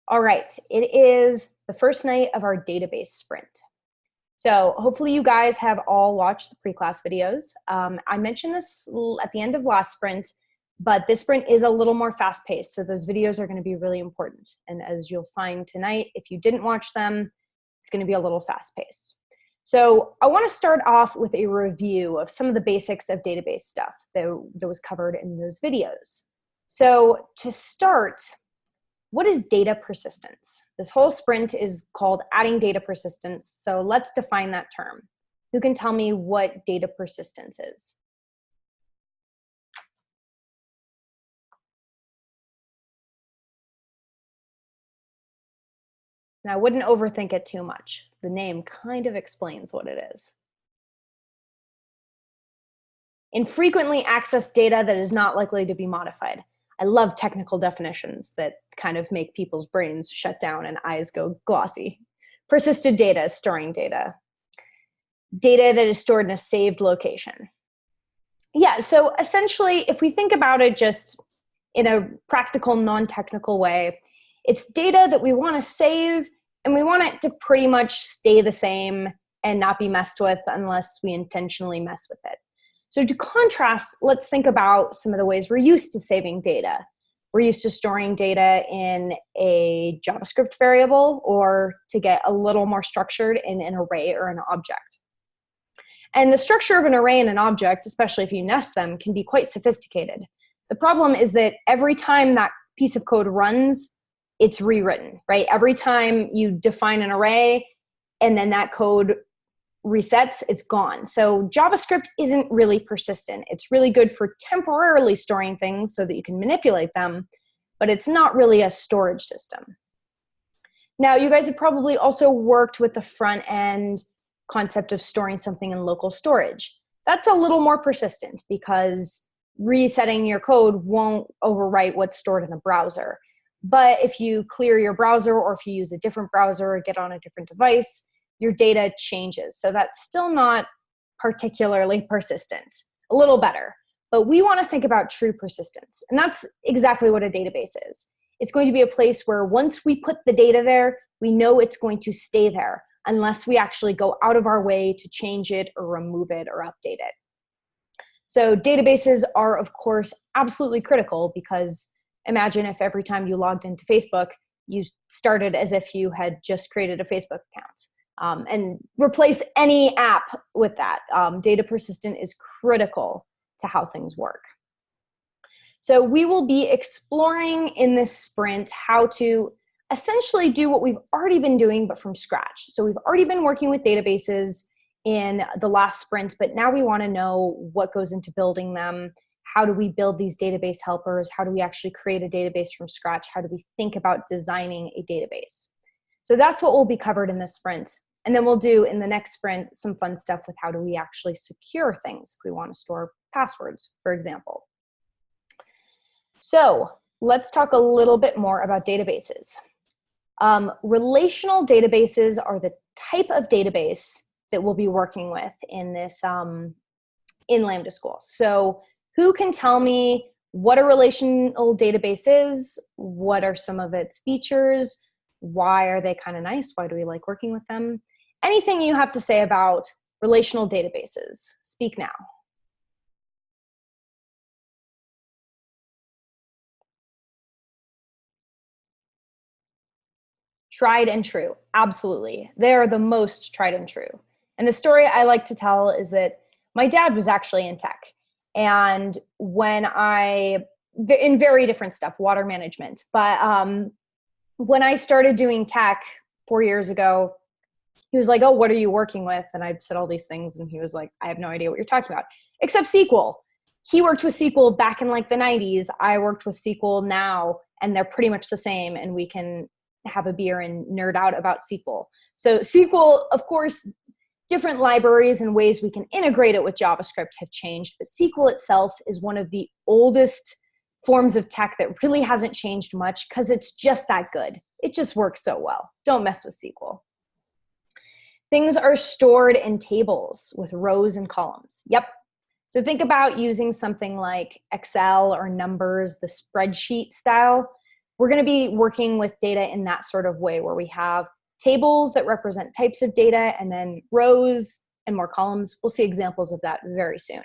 All right, it is the first night of our database sprint. So hopefully you guys have all watched the pre-class videos. I mentioned this at the end of last sprint, but this sprint is a little more fast-paced, so those videos are going to be really important. And as you'll find tonight, if you didn't watch them, it's going to be a little fast-paced. So I want to start off with a review of some of the basics of database stuff that was covered in those videos. So to start, what is data persistence? This whole sprint is called adding data persistence, so let's define that term. Who can tell me what data persistence is? Now, I wouldn't overthink it too much. The name kind of explains what it is. Infrequently accessed data that is not likely to be modified. I love technical definitions that kind of make people's brains shut down and eyes go glossy. Persisted data is storing data. Data that is stored in a saved location. Yeah, so essentially, if we think about it just in a practical, non-technical way, it's data that we want to save, and we want it to pretty much stay the same and not be messed with unless we intentionally mess with it. So to contrast, let's think about some of the ways we're used to saving data. We're used to storing data in a JavaScript variable, or to get a little more structured, in an array or an object. And the structure of an array and an object, especially if you nest them, can be quite sophisticated. The problem is that every time that piece of code runs, it's rewritten, right? Every time you define an array and then that code resets, it's gone. So JavaScript isn't really persistent. It's really good for temporarily storing things so that you can manipulate them, but it's not really a storage system. Now, you guys have probably also worked with the front end concept of storing something in local storage. That's a little more persistent because resetting your code won't overwrite what's stored in the browser. But if you clear your browser, or if you use a different browser or get on a different device, your data changes. So that's still not particularly persistent. A little better. But we want to think about true persistence. And that's exactly what a database is. It's going to be a place where once we put the data there, we know it's going to stay there unless we actually go out of our way to change it or remove it or update it. So databases are, of course, absolutely critical, because imagine if every time you logged into Facebook, you started as if you had just created a Facebook account. And replace any app with that. Data persistent is critical to how things work. So we will be exploring in this sprint how to essentially do what we've already been doing, but from scratch. So we've already been working with databases in the last sprint, but now we want to know what goes into building them. How do we build these database helpers? How do we actually create a database from scratch? How do we think about designing a database? So that's what will be covered in this sprint. And then we'll do in the next sprint some fun stuff with how do we actually secure things if we want to store passwords, for example. So let's talk a little bit more about databases. Relational databases are the type of database that we'll be working with in this in Lambda School. So who can tell me what a relational database is? What are some of its features? Why are they kind of nice? Why do we like working with them? Anything you have to say about relational databases, speak now. Tried and true, absolutely. They are the most tried and true. And the story I like to tell is that my dad was actually in tech. And when in very different stuff, water management, but when I started doing tech 4 years ago, he was like, oh, what are you working with? And I said all these things, and he was like, I have no idea what you're talking about, except SQL. He worked with SQL back in like the 90s. I worked with SQL now, and they're pretty much the same, and we can have a beer and nerd out about SQL. So SQL, of course, different libraries and ways we can integrate it with JavaScript have changed, but SQL itself is one of the oldest forms of tech that really hasn't changed much because it's just that good. It just works so well. Don't mess with SQL. Things are stored in tables with rows and columns. Yep. So think about using something like Excel or Numbers, the spreadsheet style. we're going to be working with data in that sort of way where we have tables that represent types of data and then rows and more columns. We'll see examples of that very soon.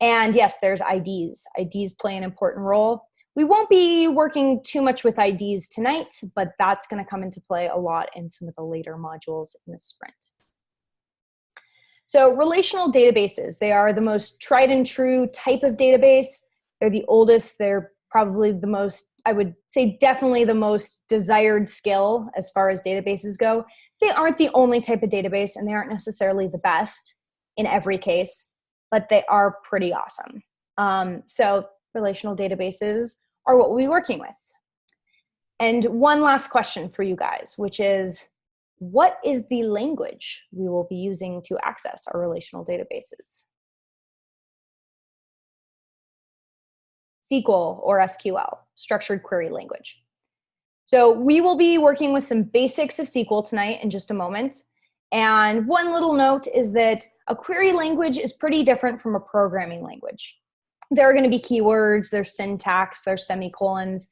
And yes, there's IDs. IDs play an important role. We won't be working too much with IDs tonight, but that's going to come into play a lot in some of the later modules in the sprint. So relational databases, they are the most tried and true type of database. They're the oldest. They're probably the most, I would say definitely the most desired skill as far as databases go. They aren't the only type of database, and they aren't necessarily the best in every case, but they are pretty awesome. So relational databases are what we'll be working with. And one last question for you guys, which is, what is the language we will be using to access our relational databases? SQL or SQL, structured query language. So we will be working with some basics of SQL tonight in just a moment. And one little note is that a query language is pretty different from a programming language. There are going to be keywords, there's syntax, there's semicolons,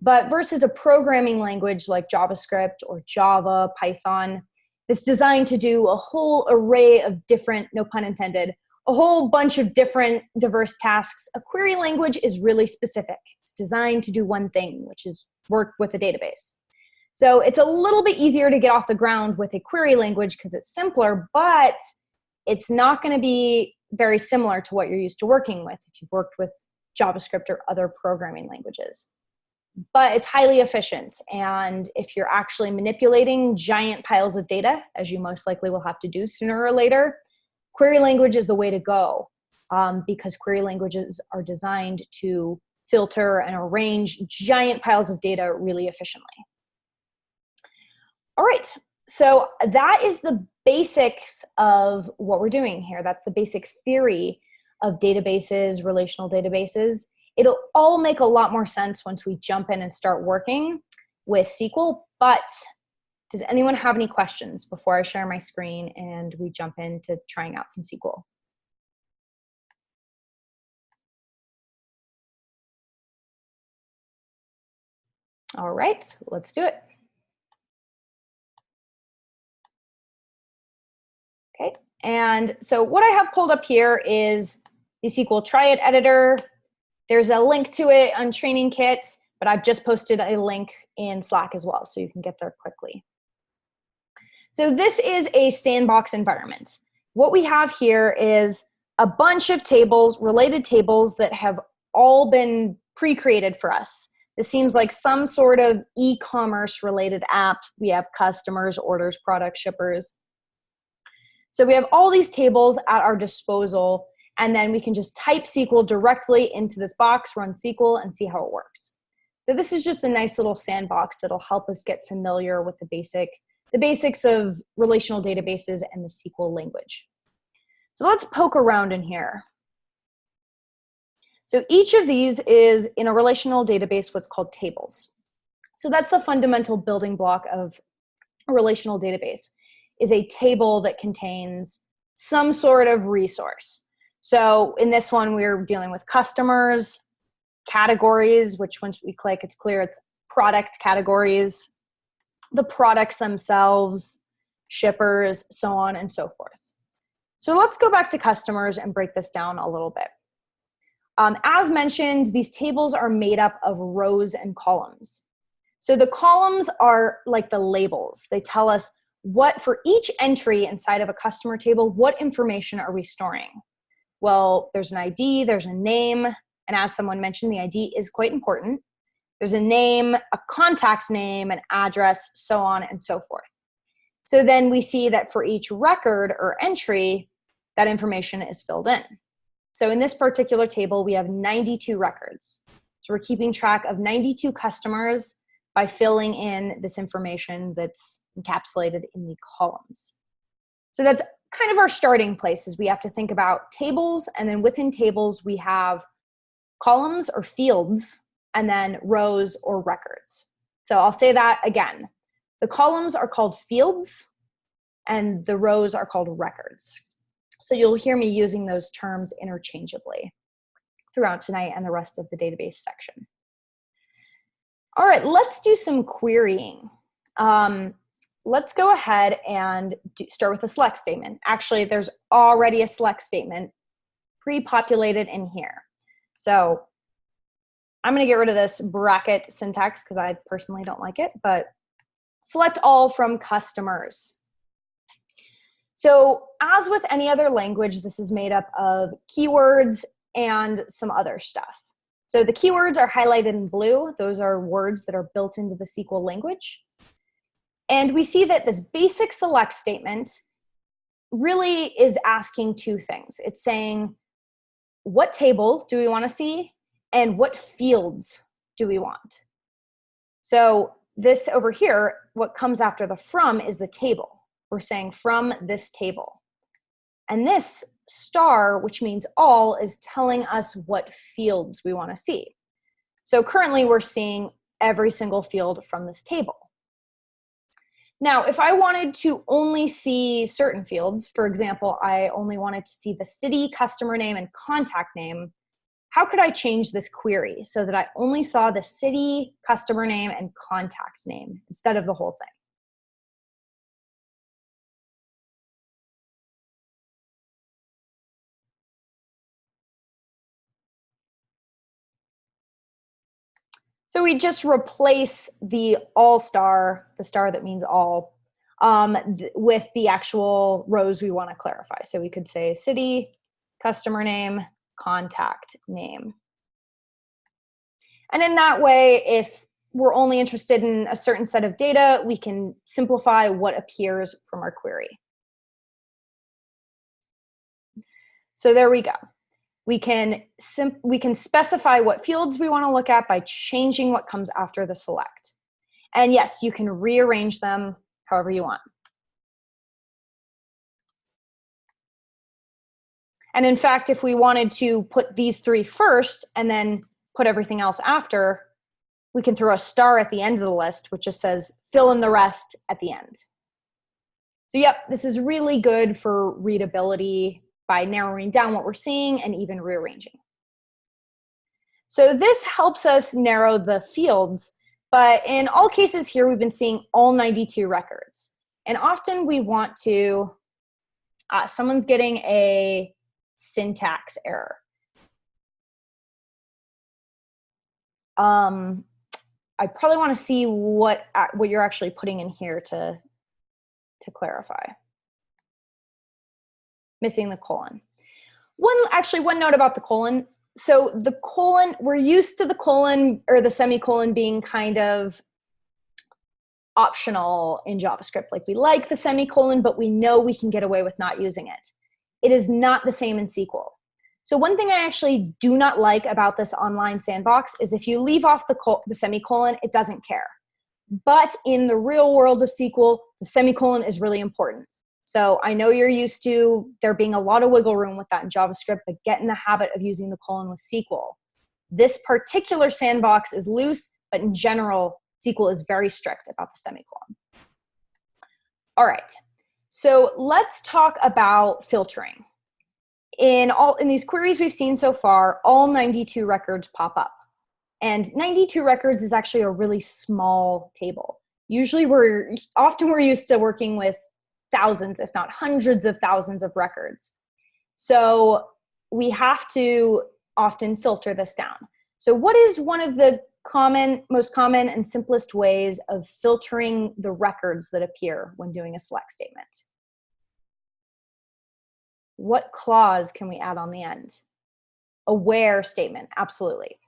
but versus a programming language like JavaScript or Java, Python, it's designed to do a whole array of different, no pun intended, a whole bunch of different diverse tasks. A query language is really specific. It's designed to do one thing, which is work with a database. So it's a little bit easier to get off the ground with a query language because it's simpler, but it's not going to be very similar to what you're used to working with if you've worked with JavaScript or other programming languages. But it's highly efficient. And if you're actually manipulating giant piles of data, as you most likely will have to do sooner or later, query language is the way to go because query languages are designed to filter and arrange giant piles of data really efficiently. All right, so that is the basics of what we're doing here. That's the basic theory of databases, relational databases. It'll all make a lot more sense once we jump in and start working with SQL, but does anyone have any questions before I share my screen and we jump into trying out some SQL? All right, let's do it. Okay, and so what I have pulled up here is the SQL Try It editor. There's a link to it on Training Kit, but I've just posted a link in Slack as well, so you can get there quickly. So this is a sandbox environment. What we have here is a bunch of tables, related tables that have all been pre-created for us. This seems like some sort of e-commerce related app. We have customers, orders, product shippers. So we have all these tables at our disposal, and then we can just type SQL directly into this box, run SQL, and see how it works. So this is just a nice little sandbox that'll help us get familiar with the basics of relational databases and the SQL language. So let's poke around in here. So each of these is in a relational database what's called tables. So that's the fundamental building block of a relational database, is a table that contains some sort of resource. So in this one, we're dealing with customers, categories, which once we click, it's clear it's product categories, the products themselves, shippers, so on and so forth. So let's go back to customers and break this down a little bit. As mentioned, these tables are made up of rows and columns. So the columns are like the labels. They tell us what, for each entry inside of a customer table, what information are we storing? Well, there's an ID, there's a name, and as someone mentioned, the ID is quite important. There's a name, a contact name, an address, so on and so forth. So then we see that for each record or entry, that information is filled in. So in this particular table, we have 92 records. So we're keeping track of 92 customers by filling in this information that's encapsulated in the columns. So that's kind of our starting place, is we have to think about tables, and then within tables, we have columns or fields, and then rows or records. So I'll say that again. The columns are called fields, and the rows are called records. So you'll hear me using those terms interchangeably throughout tonight and the rest of the database section. All right, let's do some querying. Let's go ahead and start with a select statement. Actually, there's already a select statement pre-populated in here. So I'm going to get rid of this bracket syntax because I personally don't like it, but select all from customers. So as with any other language, this is made up of keywords and some other stuff. So the keywords are highlighted in blue. Those are words that are built into the SQL language. And we see that this basic select statement really is asking two things. It's saying, what table do we want to see? And what fields do we want? So this over here, what comes after the from is the table. We're saying from this table. And this star, which means all, is telling us what fields we want to see. So currently we're seeing every single field from this table. Now, if I wanted to only see certain fields, for example, I only wanted to see the city, customer name, and contact name, how could I change this query so that I only saw the city, customer name, and contact name instead of the whole thing? So we just replace the all star, the star that means all, with the actual rows we want to clarify. So we could say city, customer name, contact name. And in that way, if we're only interested in a certain set of data, we can simplify what appears from our query. So there we go. We can specify what fields we want to look at by changing what comes after the select. And yes, you can rearrange them however you want. And in fact, if we wanted to put these three first and then put everything else after, we can throw a star at the end of the list, which just says fill in the rest at the end. So yep, this is really good for readability by narrowing down what we're seeing and even rearranging. So this helps us narrow the fields, but in all cases here, we've been seeing all 92 records. And often we want to, someone's getting a syntax error. I probably want to see what you're actually putting in here to clarify. Missing the colon. One note about the colon. So the colon, we're used to the colon or the semicolon being kind of optional in JavaScript. Like we like the semicolon, but we know we can get away with not using it. It is not the same in SQL. So one thing I actually do not like about this online sandbox is if you leave off the semicolon, it doesn't care. But in the real world of SQL, the semicolon is really important. So I know you're used to there being a lot of wiggle room with that in JavaScript, but get in the habit of using the colon with SQL. This particular sandbox is loose, but in general, SQL is very strict about the semicolon. All right, so let's talk about filtering. In these queries we've seen so far, all 92 records pop up. And 92 records is actually a really small table. Usually we're used to working with thousands, if not hundreds of thousands of records. So we have to often filter this down. So what is one of the most common and simplest ways of filtering the records that appear when doing a select statement? What clause can we add on the end? A where statement, absolutely.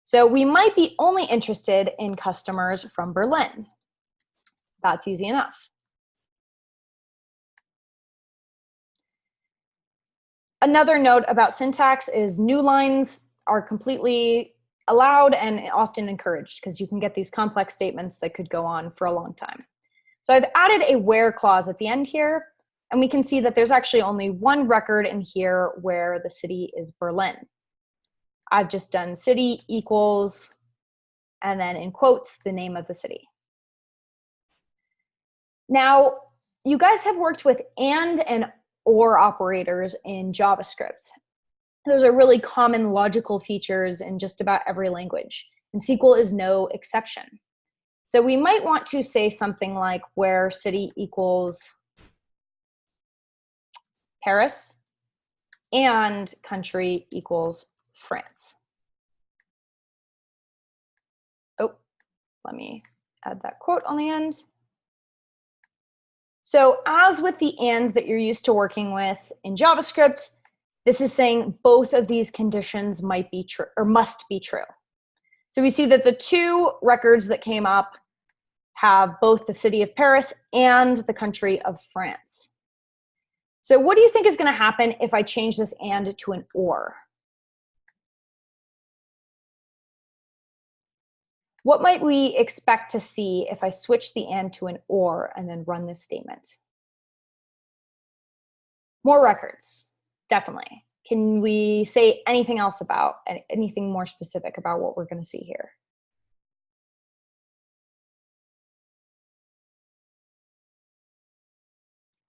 So we might be only interested in customers from Berlin. That's easy enough. Another note about syntax is new lines are completely allowed and often encouraged because you can get these complex statements that could go on for a long time. So I've added a where clause at the end here, and we can see that there's actually only one record in here where the city is Berlin. I've just done city equals, and then in quotes, the name of the city. Now, you guys have worked with and or operators in JavaScript. Those are really common logical features in just about every language. and SQL is no exception. So we might want to say something like where city equals Paris and country equals France. Oh, let me add that quote on the end. So as with the and that you're used to working with in JavaScript, this is saying both of these conditions might be true or must be true. So we see that the two records that came up have both the city of Paris and the country of France. So what do you think is going to happen if I change this and to an or? What might we expect to see if I switch the and to an or and then run this statement? More records, definitely. Can we say anything else about, anything more specific about what we're going to see here?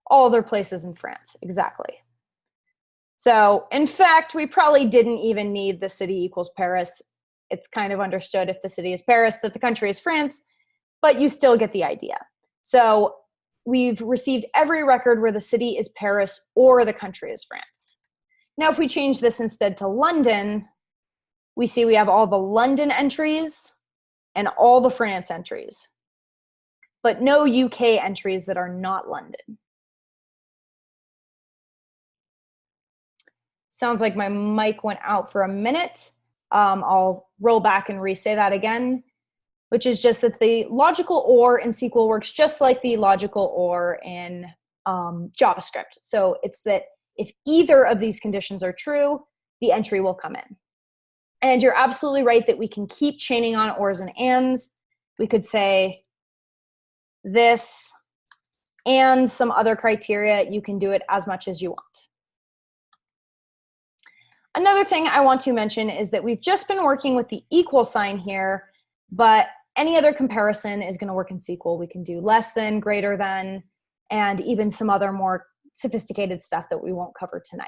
All other places in France, exactly. So in fact, we probably didn't even need the city equals Paris. It's kind of understood if the city is Paris that the country is France, but you still get the idea. So we've received every record where the city is Paris or the country is France. Now, if we change this instead to London, we see we have all the London entries and all the France entries, but no UK entries that are not London. Sounds like my mic went out for a minute. I'll roll back and re-say that again, which is just that the logical or in SQL works just like the logical or in JavaScript. So it's that if either of these conditions are true, the entry will come in. And you're absolutely right that we can keep chaining on ors and ands. We could say this and some other criteria. You can do it as much as you want. Another thing I want to mention is that we've just been working with the equal sign here, but any other comparison is going to work in SQL. We can do less than, greater than, and even some other more sophisticated stuff that we won't cover tonight.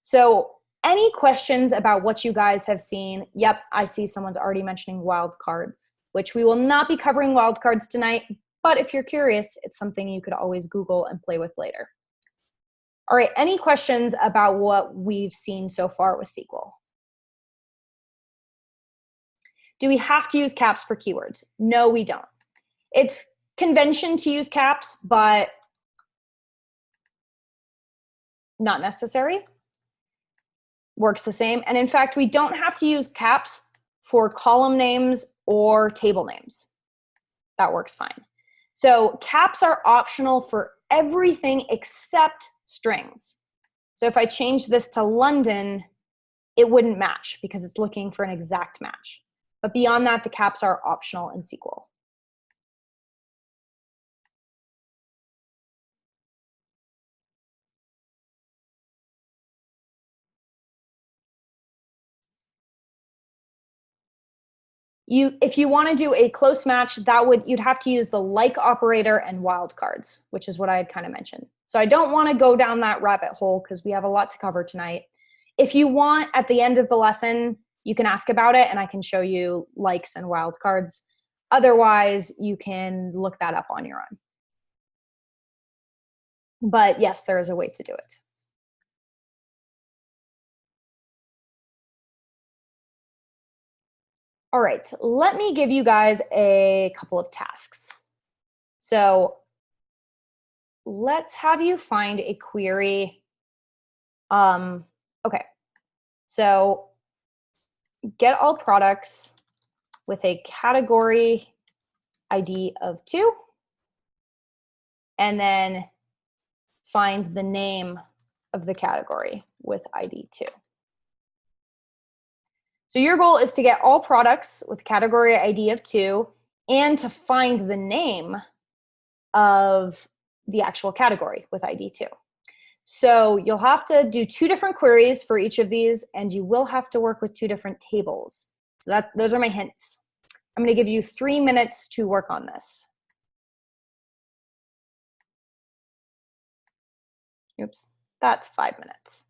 So any questions about what you guys have seen? Yep, I see someone's already mentioning wildcards, which we will not be covering wildcards tonight, but if you're curious, it's something you could always Google and play with later. All right, any questions about what we've seen so far with SQL? Do we have to use caps for keywords? No, we don't. It's convention to use caps, but not necessary. Works the same. And in fact, we don't have to use caps for column names or table names. That works fine. So caps are optional for everything except strings. So if I change this to London, it wouldn't match because it's looking for an exact match. But beyond that, the caps are optional in SQL. If you want to do a close match, you'd have to use the like operator and wildcards, which is what I had kind of mentioned. So I don't want to go down that rabbit hole because we have a lot to cover tonight. If you want, at the end of the lesson, you can ask about it and I can show you likes and wildcards. Otherwise, you can look that up on your own. But yes, there is a way to do it. All right, let me give you guys a couple of tasks. So let's have you find a query. Okay, so get all products with a category ID of 2, and then find the name of the category with ID 2. So your goal is to get all products with category ID of 2 and to find the name of the actual category with ID 2. So you'll have to do 2 different queries for each of these, and you will have to work with 2 different tables. So those are my hints. I'm going to give you 3 minutes to work on this. Oops, that's 5 minutes.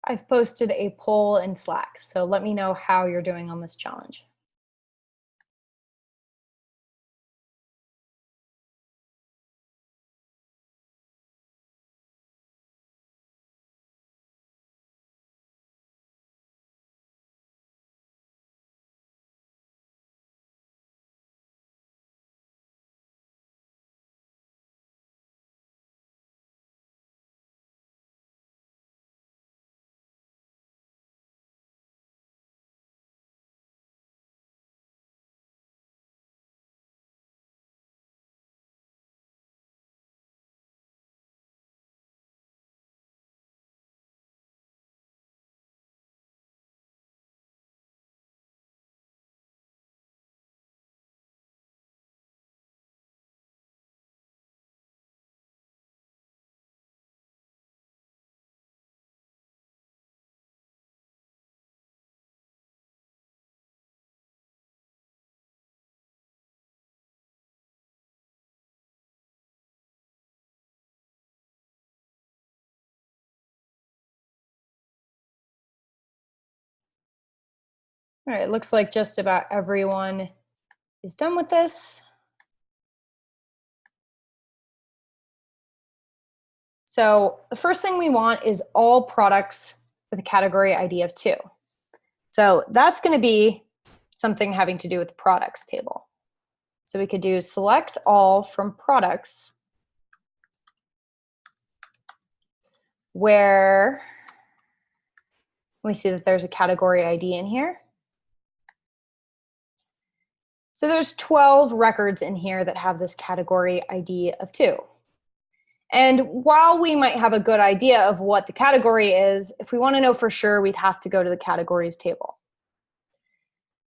I've posted a poll in Slack, so let me know how you're doing on this challenge. All right, it looks like just about everyone is done with this. So the first thing we want is all products with a category ID of 2. So that's going to be something having to do with the products table. So we could do select all from products where we see that there's a category ID in here. So there's 12 records in here that have this category ID of 2. And while we might have a good idea of what the category is, if we want to know for sure, we'd have to go to the categories table.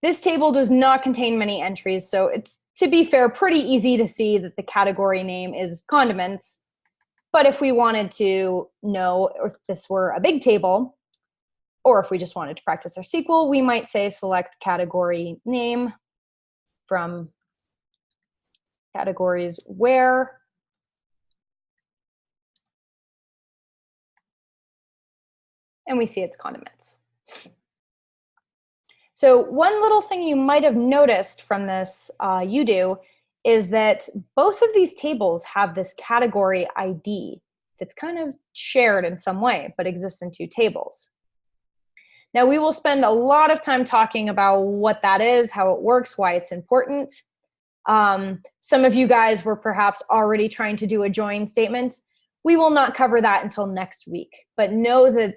This table does not contain many entries, so it's, to be fair, pretty easy to see that the category name is condiments. But if we wanted to know if this were a big table, or if we just wanted to practice our SQL, we might say select category name from categories where and we see it's condiments. So one little thing you might have noticed from this you-do is that both of these tables have this category ID that's kind of shared in some way, but exists in 2 tables. Now we will spend a lot of time talking about what that is, how it works, why it's important. Some of you guys were perhaps already trying to do a join statement. We will not cover that until next week, but know that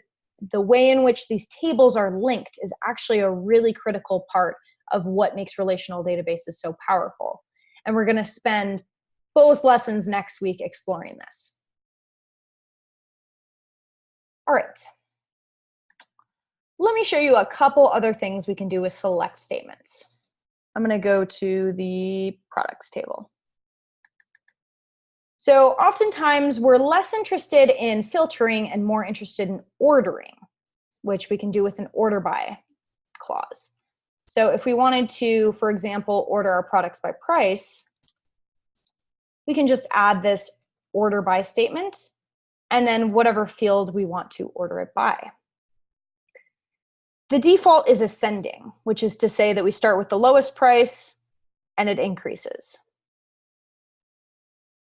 the way in which these tables are linked is actually a really critical part of what makes relational databases so powerful. And we're going to spend both lessons next week exploring this. All right. Let me show you a couple other things we can do with select statements. I'm going to go to the products table. So oftentimes we're less interested in filtering and more interested in ordering, which we can do with an order by clause. So if we wanted to, for example, order our products by price, we can just add this order by statement and then whatever field we want to order it by. The default is ascending, which is to say that we start with the lowest price and it increases.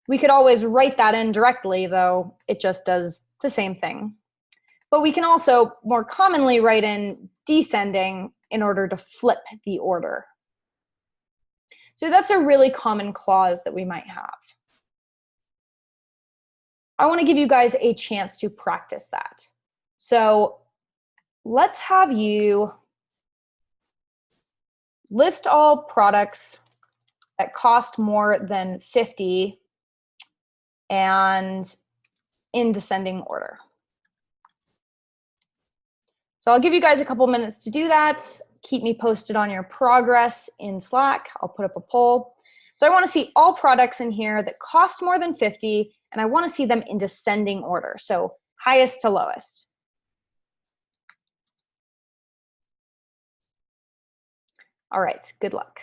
We could always write that in directly, though it just does the same thing. But we can also more commonly write in descending in order to flip the order. So that's a really common clause that we might have. I want to give you guys a chance to practice that. So let's have you list all products that cost more than 50 and in descending order. So I'll give you guys a couple minutes to do that. Keep me posted on your progress in Slack. I'll put up a poll. So I want to see all products in here that cost more than 50, and I want to see them in descending order, so highest to lowest. All right, good luck.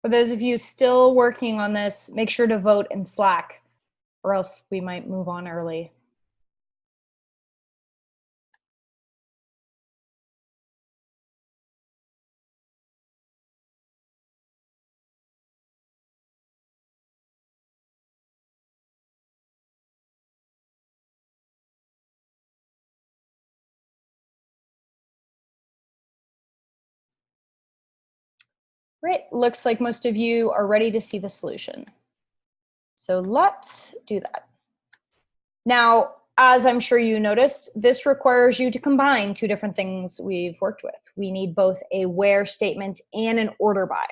For those of you still working on this, make sure to vote in Slack, or else we might move on early. Great, looks like most of you are ready to see the solution. So let's do that. Now, as I'm sure you noticed, this requires you to combine two different things we've worked with. We need both a where statement and an order by.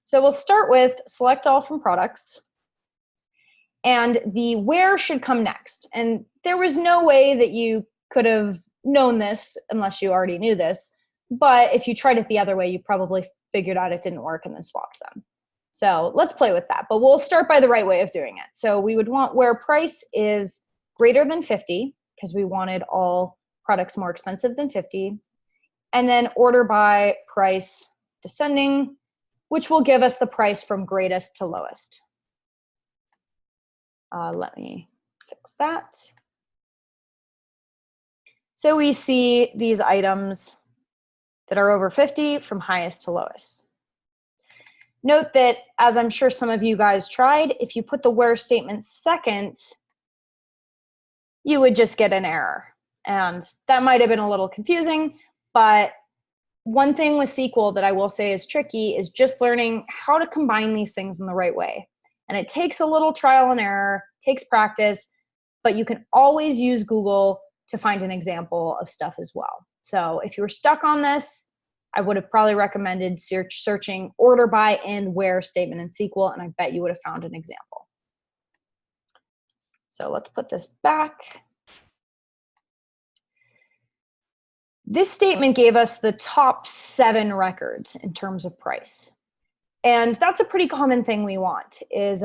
So we'll start with select all from products, and the where should come next. And there was no way that you could have known this unless you already knew this, but if you tried it the other way, you probably figured out it didn't work and then swapped them. So let's play with that, but we'll start by the right way of doing it. So we would want where price is greater than 50, because we wanted all products more expensive than 50, and then order by price descending, which will give us the price from greatest to lowest. Let me fix that. So we see these items that are over 50 from highest to lowest. Note that, as I'm sure some of you guys tried, if you put the where statement second, you would just get an error. And that might have been a little confusing, but one thing with SQL that I will say is tricky is just learning how to combine these things in the right way. And it takes a little trial and error, takes practice, but you can always use Google to find an example of stuff as well. So if you were stuck on this, I would have probably recommended searching order by and where statement in SQL, and I bet you would have found an example. So let's put this back. This statement gave us the top 7 records in terms of price. And that's a pretty common thing we want is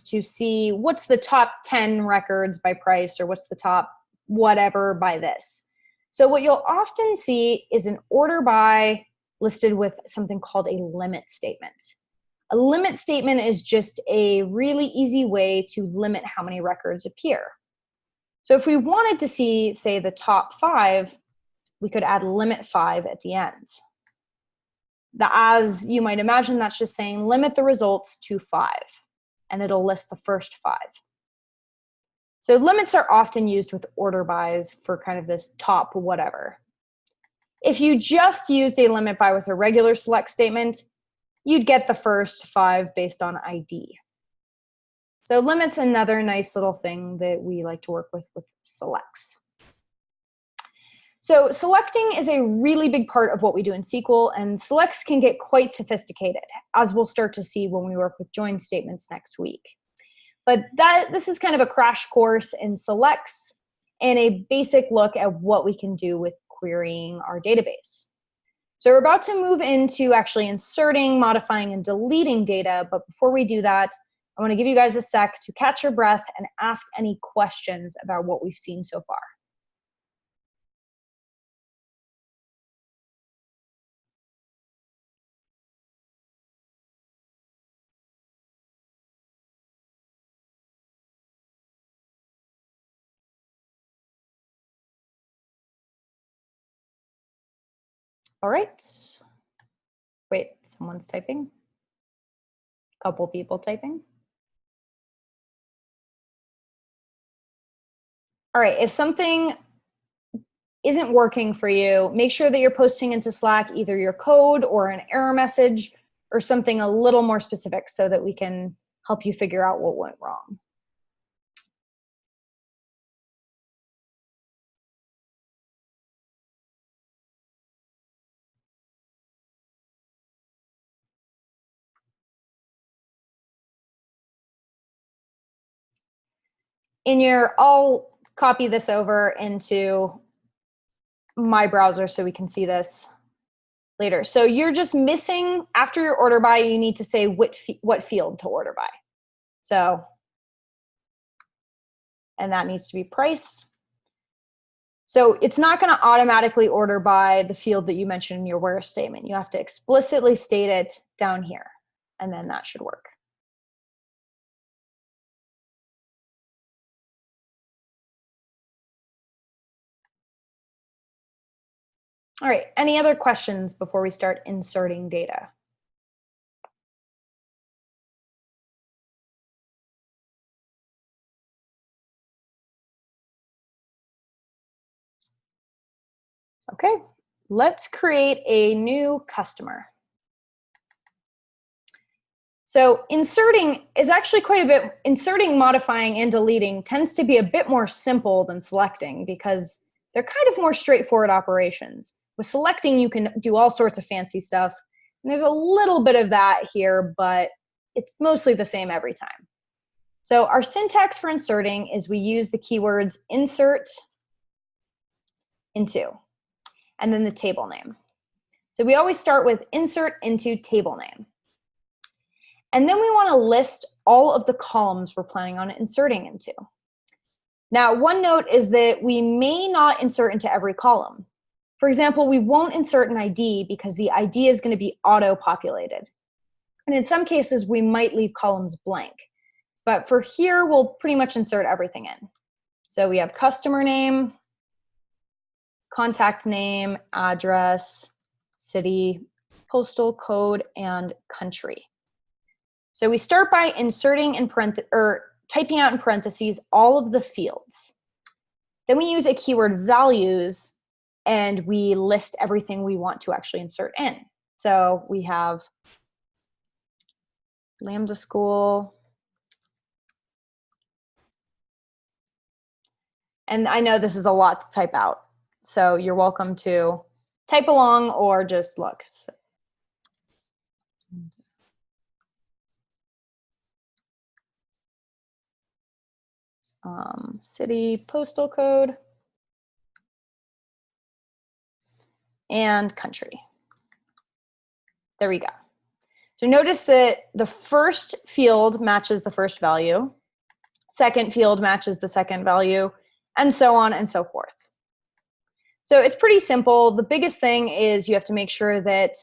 to see what's the top 10 records by price, or what's the top whatever by this. So what you'll often see is an order by listed with something called a limit statement. A limit statement is just a really easy way to limit how many records appear. So if we wanted to see, say, the top 5, we could add limit 5 at the end. As you might imagine, that's just saying limit the results to 5, and it'll list the first 5. So limits are often used with order bys for kind of this top whatever. If you just used a limit by with a regular select statement, you'd get the first 5 based on ID. So limit's another nice little thing that we like to work with selects. So selecting is a really big part of what we do in SQL, and selects can get quite sophisticated, as we'll start to see when we work with join statements next week. But this is kind of a crash course in selects and a basic look at what we can do with querying our database. So we're about to move into actually inserting, modifying, and deleting data, but before we do that, I want to give you guys a sec to catch your breath and ask any questions about what we've seen so far. All right. Wait, someone's typing? A couple people typing? All right, if something isn't working for you, make sure that you're posting into Slack either your code or an error message or something a little more specific so that we can help you figure out what went wrong. I'll copy this over into my browser so we can see this later. So you're just missing, after your order by, you need to say what field to order by. So, and that needs to be price. So it's not going to automatically order by the field that you mentioned in your where statement. You have to explicitly state it down here, and then that should work. All right, any other questions before we start inserting data? Okay, let's create a new customer. So inserting is actually quite a bit, inserting, modifying, and deleting tends to be a bit more simple than selecting because they're kind of more straightforward operations. With selecting, you can do all sorts of fancy stuff. And there's a little bit of that here, but it's mostly the same every time. So our syntax for inserting is we use the keywords insert into, and then the table name. So we always start with insert into table name. And then we want to list all of the columns we're planning on inserting into. Now, one note is that we may not insert into every column. For example, we won't insert an ID because the ID is going to be auto-populated. And in some cases, we might leave columns blank. But for here, we'll pretty much insert everything in. So we have customer name, contact name, address, city, postal code, and country. So we start by inserting in typing out in parentheses all of the fields. Then we use a keyword values, and we list everything we want to actually insert in. So we have Lambda School. And I know this is a lot to type out, so you're welcome to type along or just look. So, city, postal code, and country. There we go. So notice that the first field matches the first value, second field matches the second value, and so on and so forth. So it's pretty simple. The biggest thing is you have to make sure that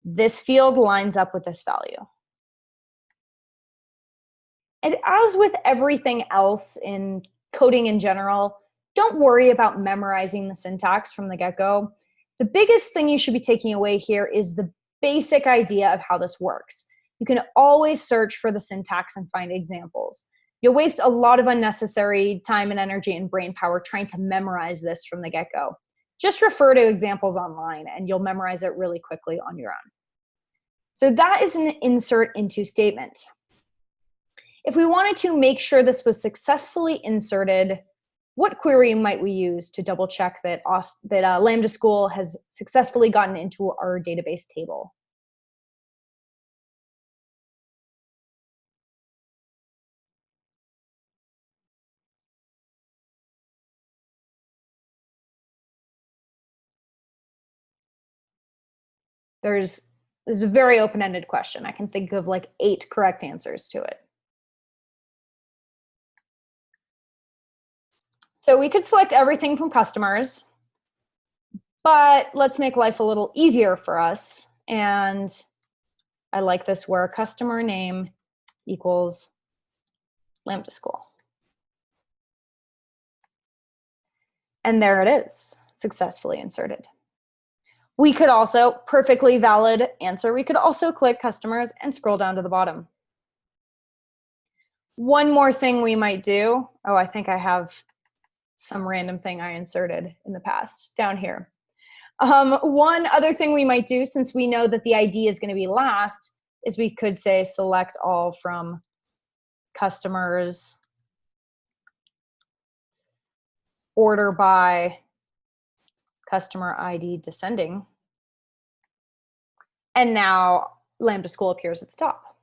this field lines up with this value. And as with everything else in coding in general, don't worry about memorizing the syntax from the get-go. The biggest thing you should be taking away here is the basic idea of how this works. You can always search for the syntax and find examples. You'll waste a lot of unnecessary time and energy and brain power trying to memorize this from the get-go. Just refer to examples online and you'll memorize it really quickly on your own. So that is an insert into statement. If we wanted to make sure this was successfully inserted, what query might we use to double check that Lambda School has successfully gotten into our database table? This is a very open-ended question. I can think of like 8 correct answers to it. So we could select everything from customers, but let's make life a little easier for us. And I like this where customer name equals Lambda School. And there it is, successfully inserted. We could also, perfectly valid answer, we could also click customers and scroll down to the bottom. One more thing we might do, oh, I think I have some random thing I inserted in the past down here. One other thing we might do, since we know that the ID is going to be last, is we could say select all from customers, order by customer ID descending. And now Lambda School appears at the top.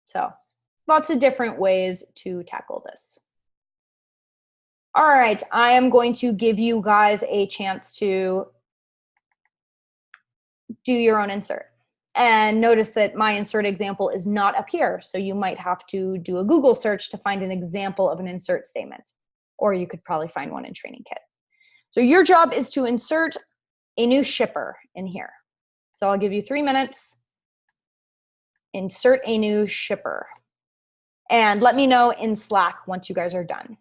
So lots of different ways to tackle this. All right, I am going to give you guys a chance to do your own insert. And notice that my insert example is not up here, so you might have to do a Google search to find an example of an insert statement, or you could probably find one in Training Kit. So your job is to insert a new shipper in here. So I'll give you 3 minutes. Insert a new shipper. And let me know in Slack once you guys are done.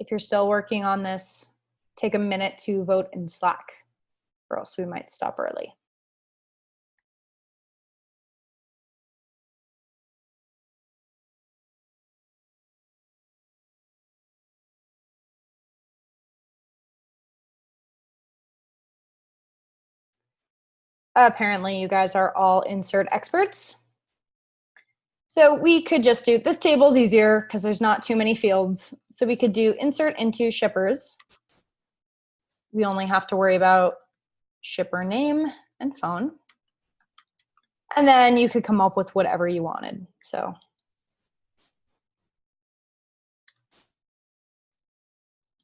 If you're still working on this, take a minute to vote in Slack, or else we might stop early. Apparently, you guys are all insert experts. So we could just do, this table's easier because there's not too many fields. So we could do insert into shippers. We only have to worry about shipper name and phone. And then you could come up with whatever you wanted. So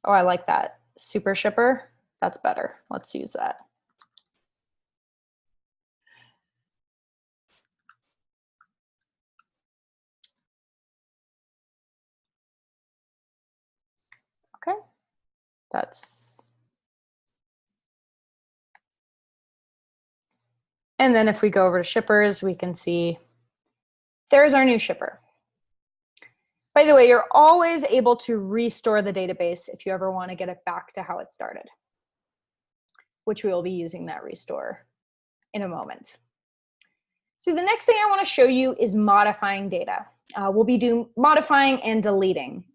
oh, I like that. Super shipper, that's better. Let's use that. Okay, that's, and then if we go over to shippers, we can see there's our new shipper. By the way, you're always able to restore the database if you ever want to get it back to how it started, which we will be using that restore in a moment. So the next thing I want to show you is modifying data. We'll be doing modifying and deleting.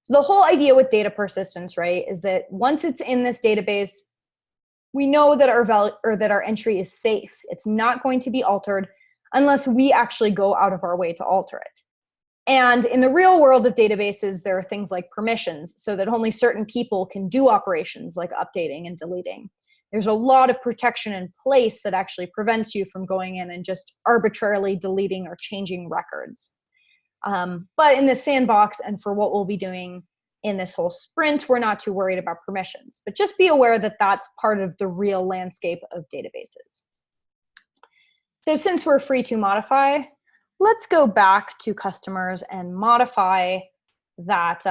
So the whole idea with data persistence, right, is that once it's in this database, we know that our entry is safe. It's not going to be altered unless we actually go out of our way to alter it. And in the real world of databases, there are things like permissions, so that only certain people can do operations like updating and deleting. There's a lot of protection in place that actually prevents you from going in and just arbitrarily deleting or changing records. But in the sandbox and for what we'll be doing in this whole sprint, we're not too worried about permissions. But just be aware that that's part of the real landscape of databases. So since we're free to modify, let's go back to customers and modify that.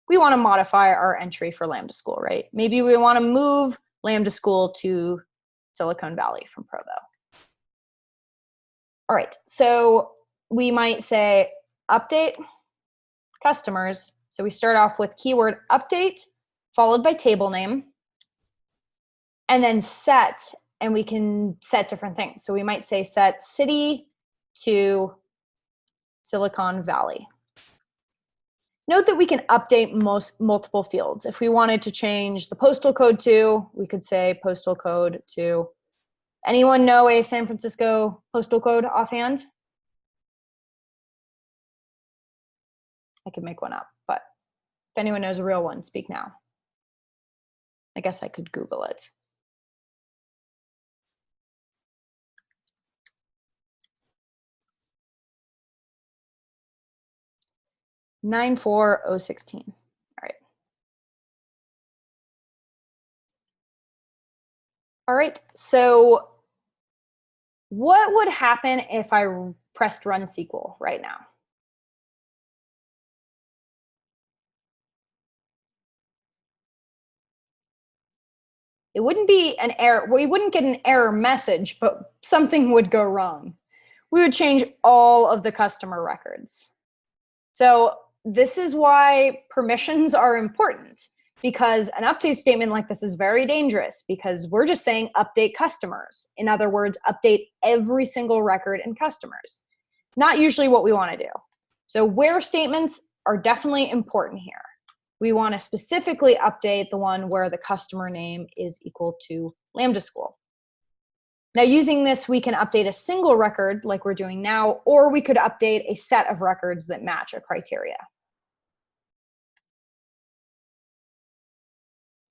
We want to modify our entry for Lambda School, right? Maybe we want to move Lambda School to Silicon Valley from Provo. All right, so we might say update customers. So we start off with keyword update followed by table name, and then set, and we can set different things. So we might say set city to Silicon Valley. Note that we can update multiple fields. If we wanted to change the postal code to, we could say postal code to. Anyone know a San Francisco postal code offhand? I could make one up, but if anyone knows a real one, speak now. I guess I could Google it. 94016. All right. All right, so what would happen if I pressed run SQL right now? It wouldn't be an error. We wouldn't get an error message, but something would go wrong. We would change all of the customer records. So this is why permissions are important, because an update statement like this is very dangerous because we're just saying update customers. In other words, update every single record in customers. Not usually what we want to do. So where statements are definitely important here. We want to specifically update the one where the customer name is equal to Lambda School. Now using this, we can update a single record like we're doing now, or we could update a set of records that match a criteria.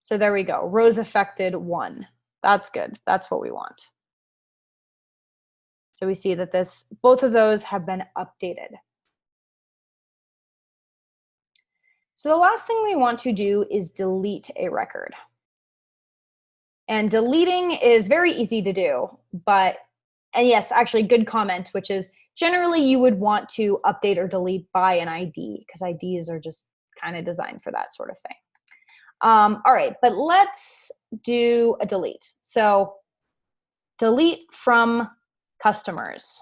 So there we go, rows affected 1. That's good, that's what we want. So we see that both of those have been updated. So the last thing we want to do is delete a record. And deleting is very easy to do, and yes, actually good comment, which is generally you would want to update or delete by an ID because IDs are just kind of designed for that sort of thing. All right, but let's do a delete. So delete from customers.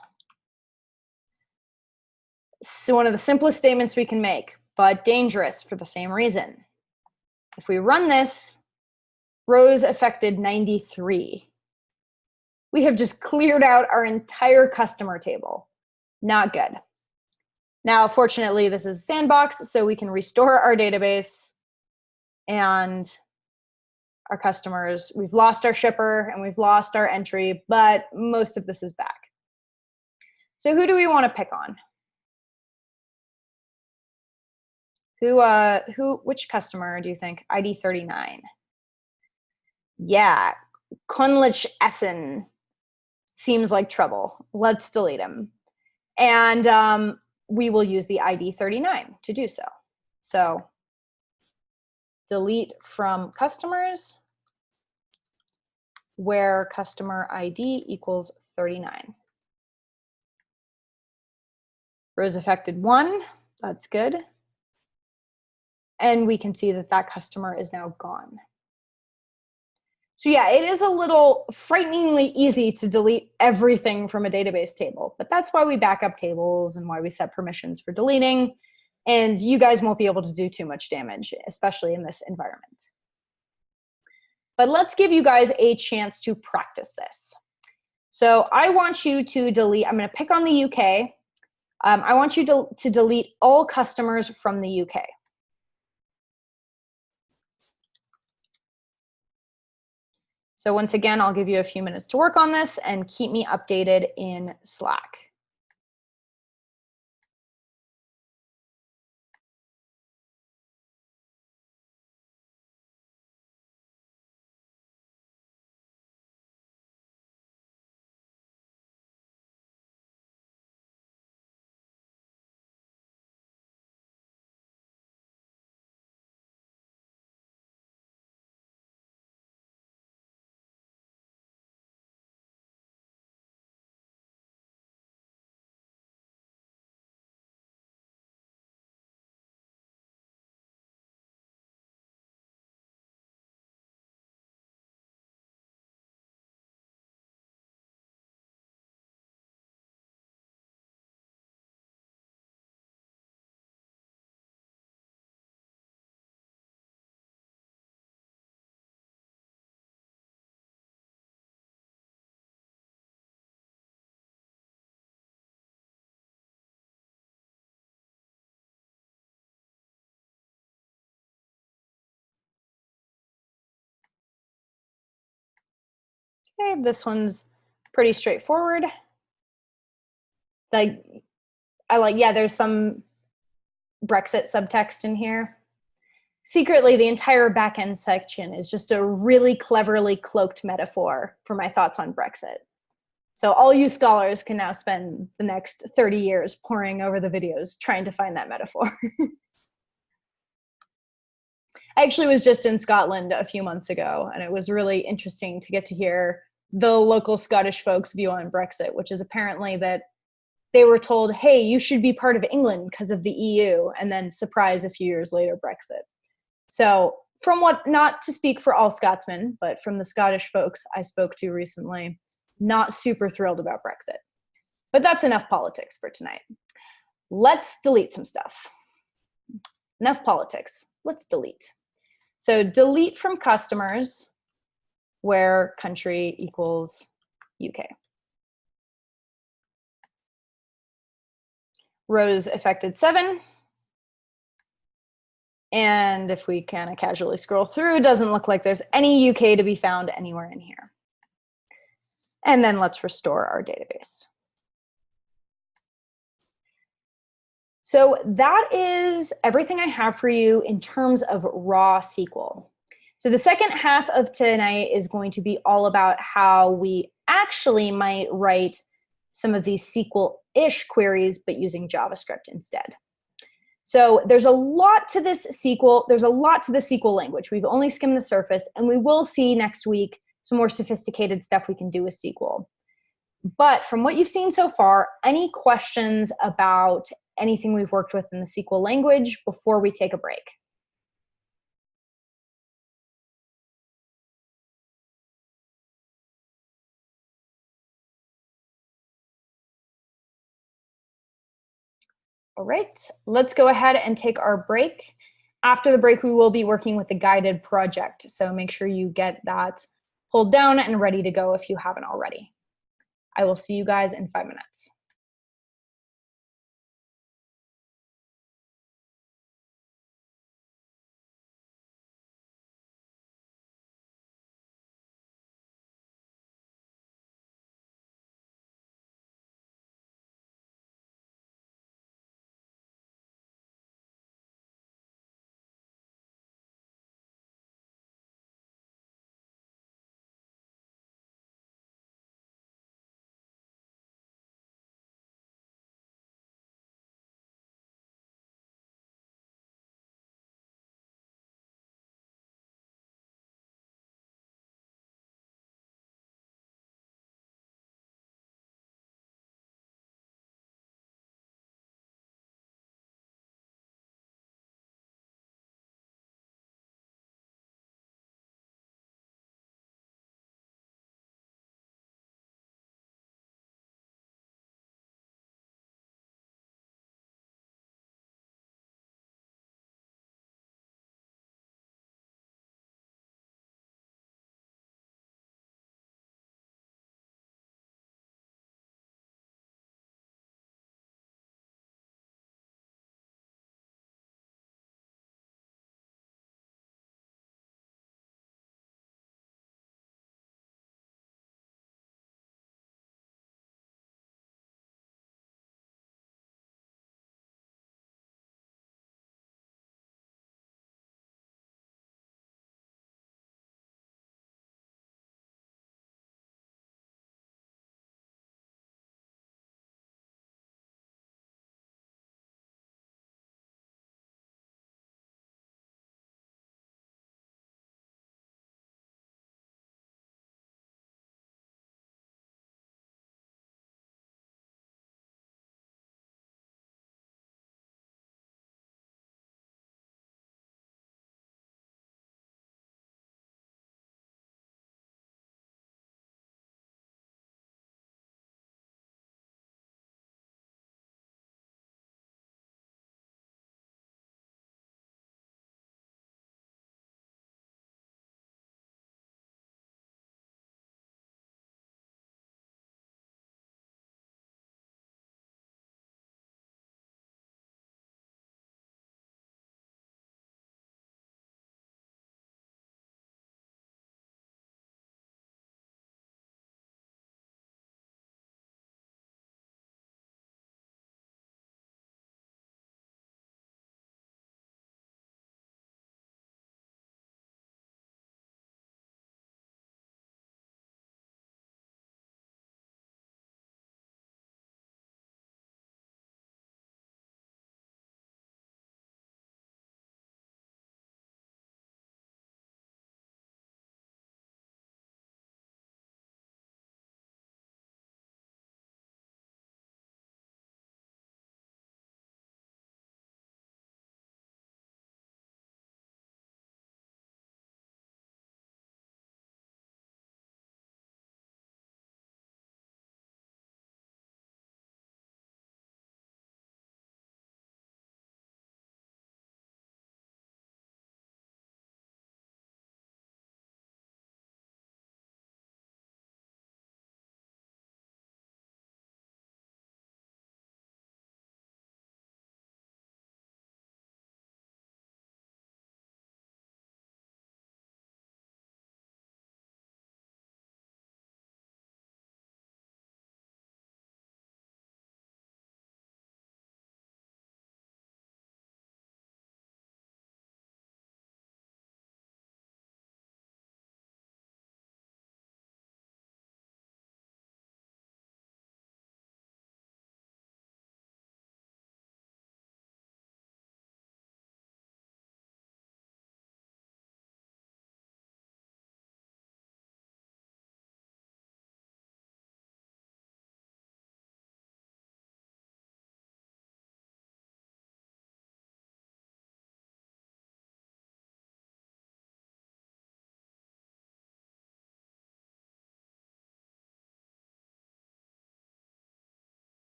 So one of the simplest statements we can make, but dangerous for the same reason. If we run this, rows affected 93. We have just cleared out our entire customer table. Not good. Now, fortunately, this is a sandbox, so we can restore our database and our customers. We've lost our shipper and we've lost our entry, but most of this is back. So who do we want to pick on? Which customer do you think? ID 39. Yeah, Kunlich Essen seems like trouble. Let's delete him. And we will use the ID 39 to do so. So delete from customers where customer ID equals 39. Rows affected 1, that's good. And we can see that that customer is now gone. So yeah, it is a little frighteningly easy to delete everything from a database table, but that's why we back up tables and why we set permissions for deleting. And you guys won't be able to do too much damage, especially in this environment. But let's give you guys a chance to practice this. So I want you to delete, I'm going to pick on the UK. I want you to delete all customers from the UK. So once again, I'll give you a few minutes to work on this and keep me updated in Slack. Okay, this one's pretty straightforward. Yeah, there's some Brexit subtext in here. Secretly, the entire backend section is just a really cleverly cloaked metaphor for my thoughts on Brexit. So all you scholars can now spend the next 30 years poring over the videos trying to find that metaphor. I actually was just in Scotland a few months ago, and it was really interesting to get to hear the local Scottish folks' view on Brexit, which is apparently that they were told, hey, you should be part of England because of the EU, and then surprise, a few years later, Brexit. So from what, not to speak for all Scotsmen, but from the Scottish folks I spoke to recently, not super thrilled about Brexit. But that's enough politics for tonight. Let's delete some stuff. Enough politics. Let's delete. So delete from customers where country equals UK. Rows affected 7. And if we kind of casually scroll through, it doesn't look like there's any UK to be found anywhere in here. And then let's restore our database. So that is everything I have for you in terms of raw SQL. So the second half of tonight is going to be all about how we actually might write some of these SQL-ish queries, but using JavaScript instead. So there's a lot to this SQL. There's a lot to the SQL language. We've only skimmed the surface, and we will see next week some more sophisticated stuff we can do with SQL. But from what you've seen so far, any questions about anything we've worked with in the SQL language before we take a break? All right, let's go ahead and take our break. After the break, we will be working with the guided project. So make sure you get that pulled down and ready to go if you haven't already. I will see you guys in 5 minutes.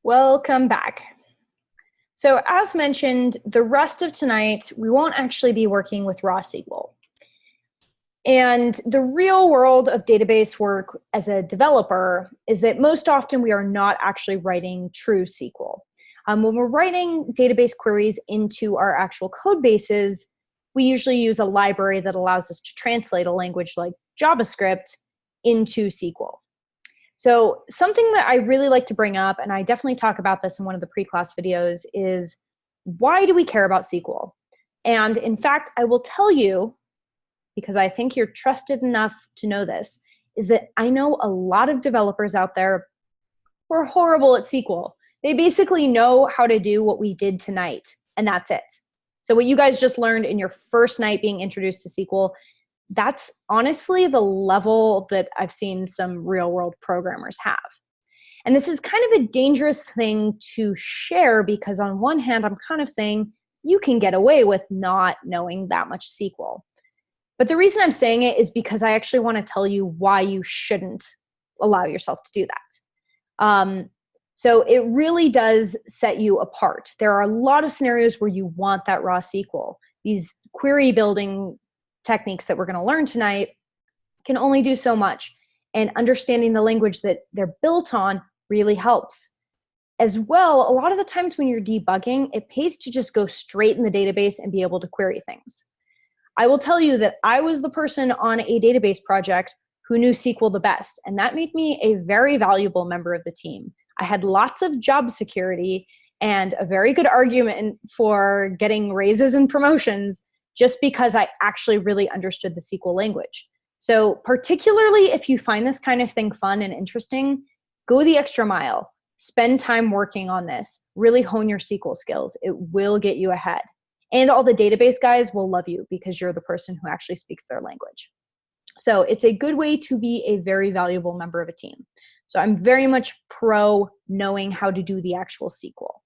Welcome back. So as mentioned, the rest of tonight, we won't actually be working with raw SQL. And the real world of database work as a developer is that most often we are not actually writing true SQL. When we're writing database queries into our actual code bases, we usually use a library that allows us to translate a language like JavaScript into SQL. So something that I really like to bring up, and I definitely talk about this in one of the pre-class videos, is why do we care about SQL? And in fact, I will tell you, because I think you're trusted enough to know this, is that I know a lot of developers out there who are horrible at SQL. They basically know how to do what we did tonight, and that's it. So what you guys just learned in your first night being introduced to SQL, that's honestly the level that I've seen some real world programmers have. And this is kind of a dangerous thing to share because on one hand, I'm kind of saying you can get away with not knowing that much SQL. But the reason I'm saying it is because I actually want to tell you why you shouldn't allow yourself to do that. So it really does set you apart. There are a lot of scenarios where you want that raw SQL. These query building techniques that we're going to learn tonight can only do so much. And understanding the language that they're built on really helps. As well, a lot of the times when you're debugging, it pays to just go straight in the database and be able to query things. I will tell you that I was the person on a database project who knew SQL the best, and that made me a very valuable member of the team. I had lots of job security and a very good argument for getting raises and promotions just because I actually really understood the SQL language. So particularly if you find this kind of thing fun and interesting, go the extra mile. Spend time working on this. Really hone your SQL skills. It will get you ahead. And all the database guys will love you because you're the person who actually speaks their language. So it's a good way to be a very valuable member of a team. So I'm very much pro knowing how to do the actual SQL.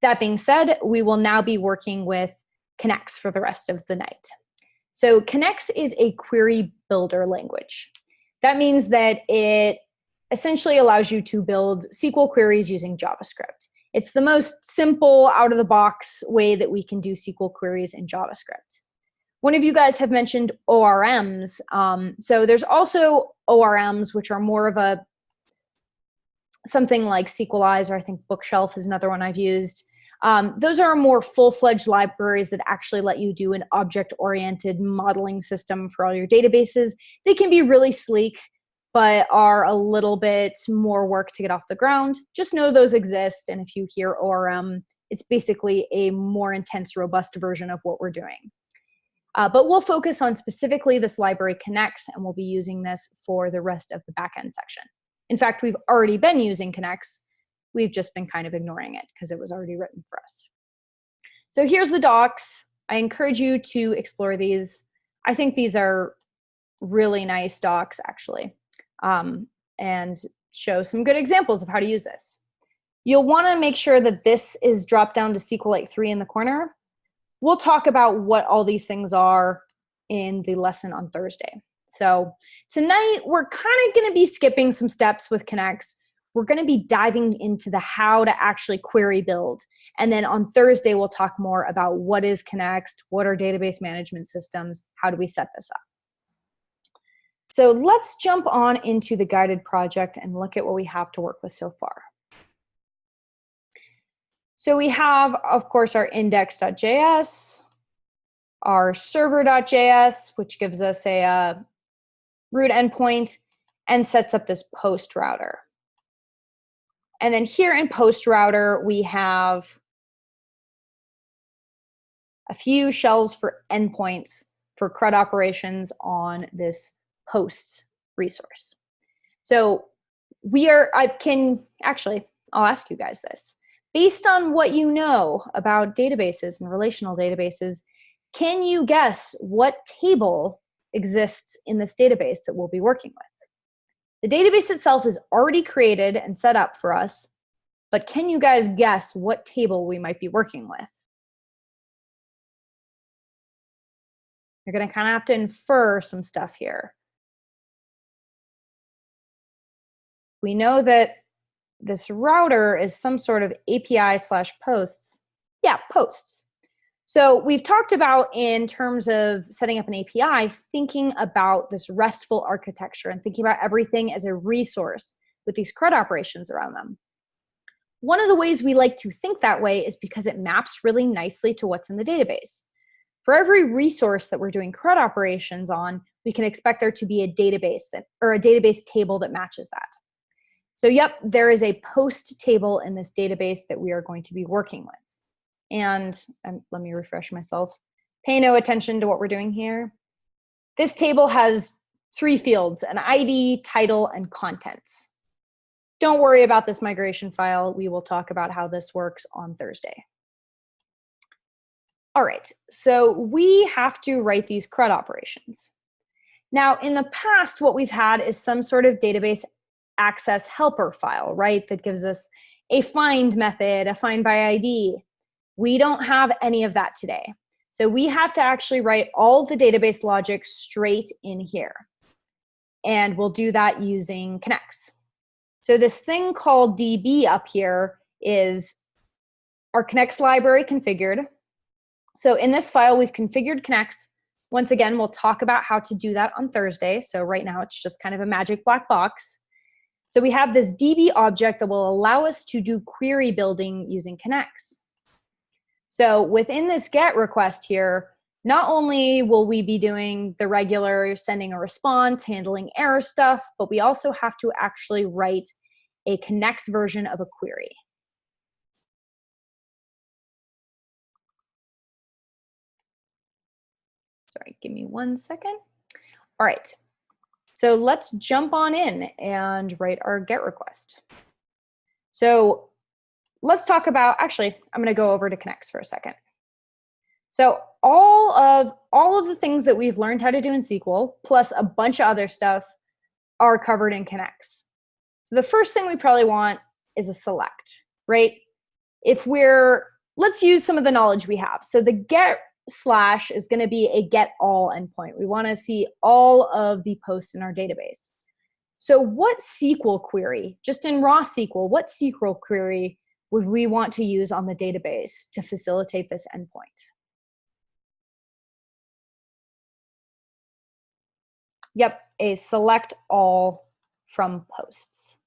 That being said, we will now be working with Connects for the rest of the night. So Connects is a query builder language. That means that it essentially allows you to build SQL queries using JavaScript. It's the most simple, out-of-the-box way that we can do SQL queries in JavaScript. One of you guys have mentioned ORMs. So there's also ORMs, which are more of a something like Sequelize, or I think Bookshelf is another one I've used. Those are more full-fledged libraries that actually let you do an object-oriented modeling system for all your databases. They can be really sleek, but are a little bit more work to get off the ground. Just know those exist, and if you hear ORM, it's basically a more intense, robust version of what we're doing. But we'll focus on specifically this library Connects, and we'll be using this for the rest of the backend section. In fact, we've already been using Connects. We've just been kind of ignoring it because it was already written for us. So here's the docs. I encourage you to explore these. I think these are really nice docs, actually, and show some good examples of how to use this. You'll want to make sure that this is dropped down to SQLite 3 in the corner. We'll talk about what all these things are in the lesson on Thursday. So tonight, we're kind of going to be skipping some steps with Connects. We're going to be diving into the how to actually query build. And then on Thursday, we'll talk more about what is Connects, what are database management systems, how do we set this up. So let's jump on into the guided project and look at what we have to work with so far. So we have, of course, our index.js, our server.js, which gives us a root endpoint and sets up this post router. And then here in post router, we have a few shells for endpoints for CRUD operations on this posts resource. So I'll ask you guys this. Based on what you know about databases and relational databases, can you guess what table exists in this database that we'll be working with? The database itself is already created and set up for us, but can you guys guess what table we might be working with? You're going to kind of have to infer some stuff here. We know that this router is some sort of API/posts. Yeah, posts. So we've talked about, in terms of setting up an API, thinking about this RESTful architecture and thinking about everything as a resource with these CRUD operations around them. One of the ways we like to think that way is because it maps really nicely to what's in the database. For every resource that we're doing CRUD operations on, we can expect there to be a database or a database table that matches that. So yep, there is a post table in this database that we are going to be working with. And let me refresh myself. Pay no attention to what we're doing here. This table has 3 fields: an ID, title, and contents. Don't worry about this migration file. We will talk about how this works on Thursday. All right, so we have to write these CRUD operations. Now, in the past, what we've had is some sort of database access helper file, right? That gives us a find method, a find by ID. We don't have any of that today. So we have to actually write all the database logic straight in here. And we'll do that using connects. So this thing called DB up here is our connects library configured. So in this file, we've configured connects. Once again, we'll talk about how to do that on Thursday. So right now, it's just kind of a magic black box. So we have this DB object that will allow us to do query building using connects. So within this GET request here, not only will we be doing the regular sending a response, handling error stuff, but we also have to actually write a connects version of a query. Sorry, give me 1 second. All right, so let's jump on in and write our GET request. So let's talk about, actually, I'm going to go over to connects for a second. So all of the things that we've learned how to do in SQL, plus a bunch of other stuff, are covered in connects. So the first thing we probably want is a select, right? Let's use some of the knowledge we have. So the get / is going to be a get all endpoint. We want to see all of the posts in our database. So what SQL query, just in raw SQL, what SQL query would we want to use on the database to facilitate this endpoint? Yep, a select all from posts.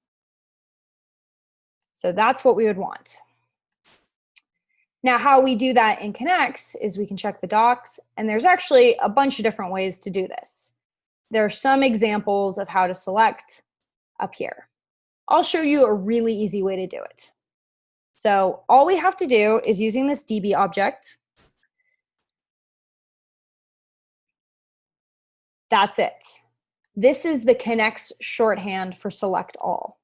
So that's what we would want. Now, how we do that in connects is we can check the docs, and there's actually a bunch of different ways to do this. There are some examples of how to select up here. I'll show you a really easy way to do it. So all we have to do is, using this DB object, that's it. This is the connects shorthand for select all.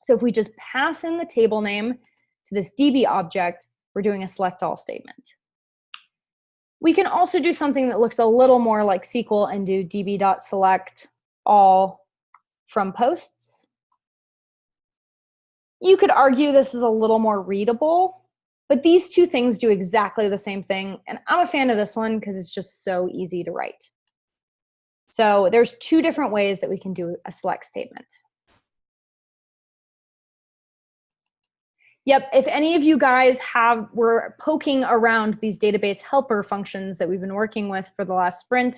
So if we just pass in the table name to this DB object, we're doing a select all statement. We can also do something that looks a little more like SQL and do db.select all from posts. You could argue this is a little more readable, but these two things do exactly the same thing. And I'm a fan of this one because it's just so easy to write. So there's 2 different ways that we can do a select statement. Yep, if any of you guys were poking around these database helper functions that we've been working with for the last sprint,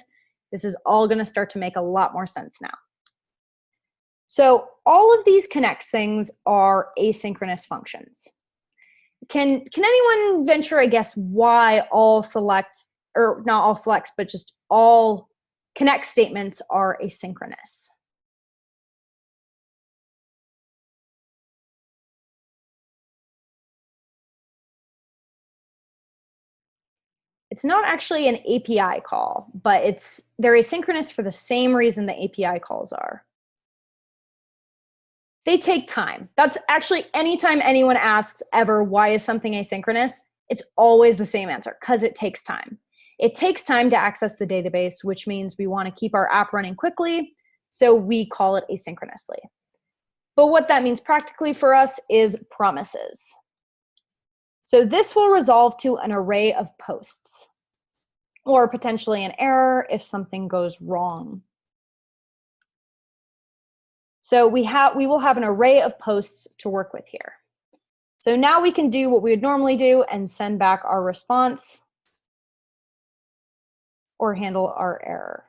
this is all going to start to make a lot more sense now. So all of these connects things are asynchronous functions. Can anyone venture a guess why all selects, or not all selects, but just all connect statements are asynchronous? It's not actually an API call, but they're asynchronous for the same reason the API calls are. They take time. That's actually, anytime anyone asks ever, why is something asynchronous? It's always the same answer, because it takes time. It takes time to access the database, which means we want to keep our app running quickly, so we call it asynchronously. But what that means practically for us is promises. So this will resolve to an array of posts, or potentially an error if something goes wrong. So we will have an array of posts to work with here. So now we can do what we would normally do and send back our response or handle our error.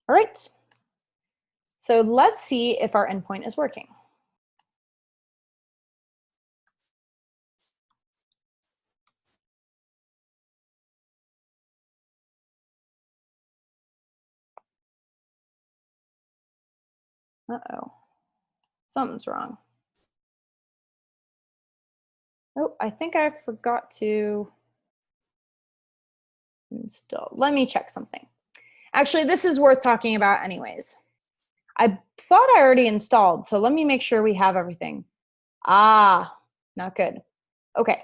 All right. So let's see if our endpoint is working. Uh-oh, something's wrong. Oh, I think I forgot to install. Let me check something. Actually, this is worth talking about anyways. I thought I already installed, so let me make sure we have everything. Ah, not good. Okay,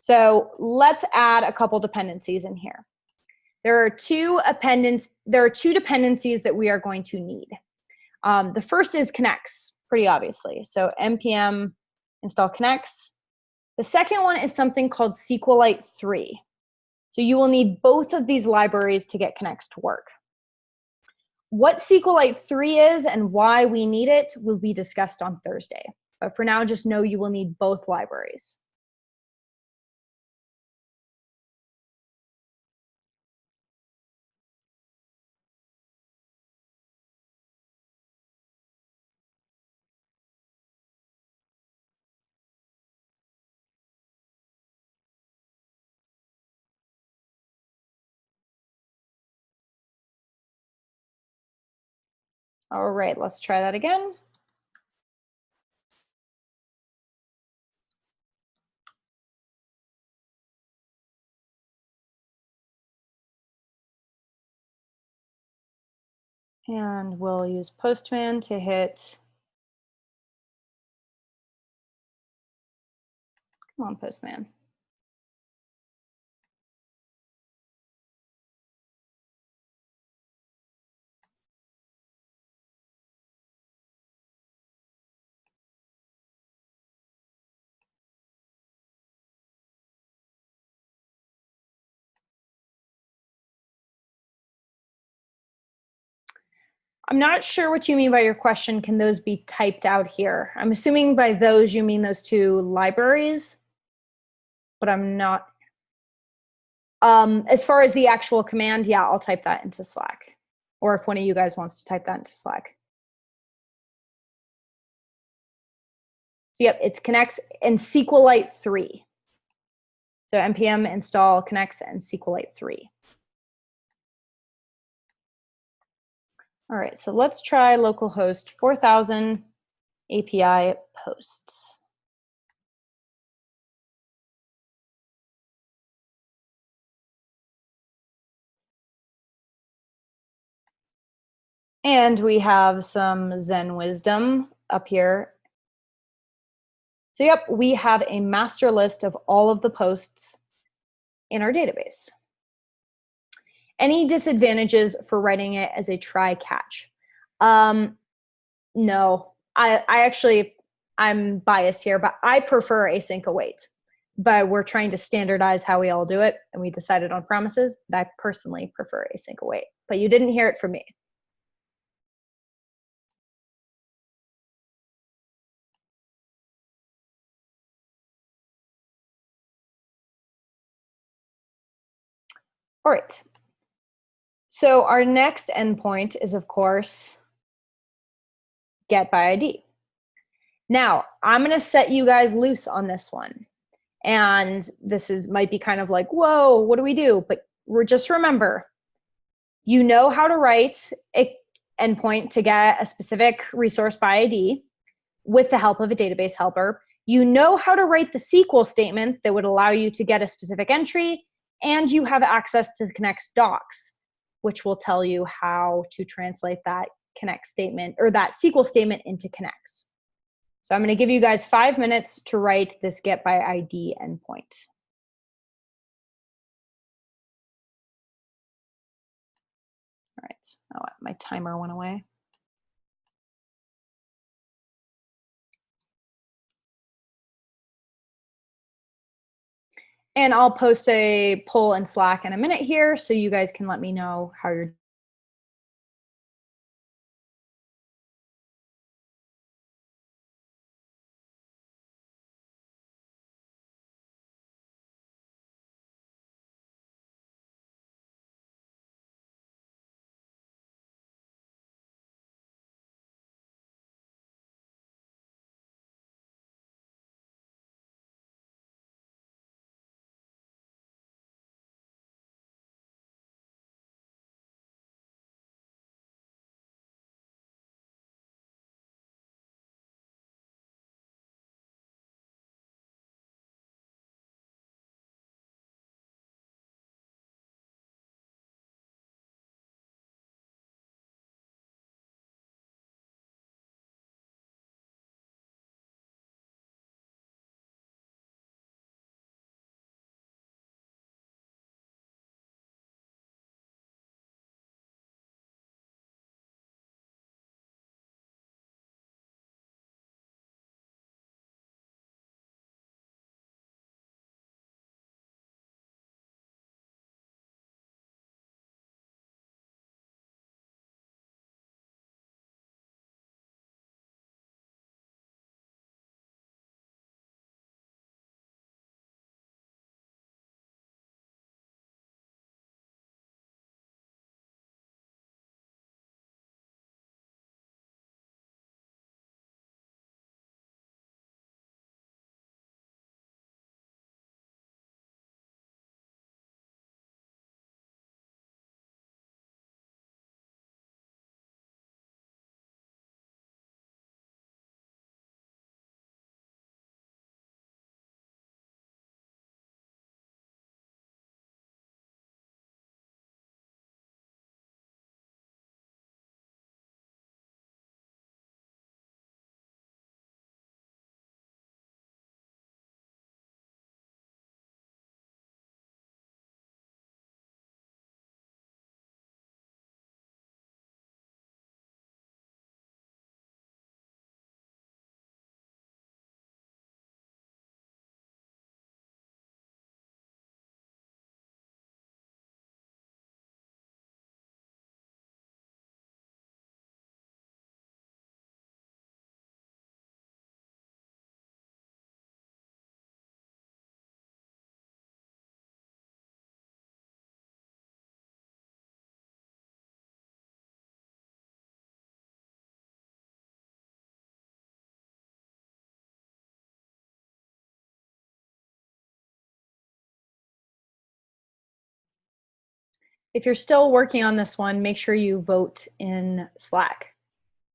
so let's add a couple dependencies in here. There are two dependencies that we are going to need. The first is connects, pretty obviously. So npm install connects. The second one is something called SQLite 3. So you will need both of these libraries to get connects to work. What SQLite 3 is and why we need it will be discussed on Thursday. But for now, just know you will need both libraries. All right, let's try that again. And we'll use Postman to hit. Come on, Postman. I'm not sure what you mean by your question. Can those be typed out here? I'm assuming by those you mean those two libraries, but I'm not. As far as the actual command, yeah, I'll type that into Slack. Or if one of you guys wants to type that into Slack. So yep, it's connects and SQLite 3. So npm install connects and SQLite 3. All right, so let's try localhost 4000 API posts. And we have some Zen wisdom up here. So yep, we have a master list of all of the posts in our database. Any disadvantages for writing it as a try catch? No, I'm biased here, but I prefer async await. But we're trying to standardize how we all do it, and we decided on promises. I personally prefer async await, but you didn't hear it from me. All right. So our next endpoint is, of course, get by ID. Now, I'm going to set you guys loose on this one. And this might be kind of like, whoa, what do we do? But just remember, you know how to write an endpoint to get a specific resource by ID with the help of a database helper. You know how to write the SQL statement that would allow you to get a specific entry, and you have access to the connects docs, which will tell you how to translate that connect statement or that SQL statement into connects. So I'm going to give you guys 5 minutes to write this get by ID endpoint. All right. Oh, my timer went away. And I'll post a poll in Slack in a minute here so you guys can let me know how you're. If you're still working on this one, make sure you vote in Slack.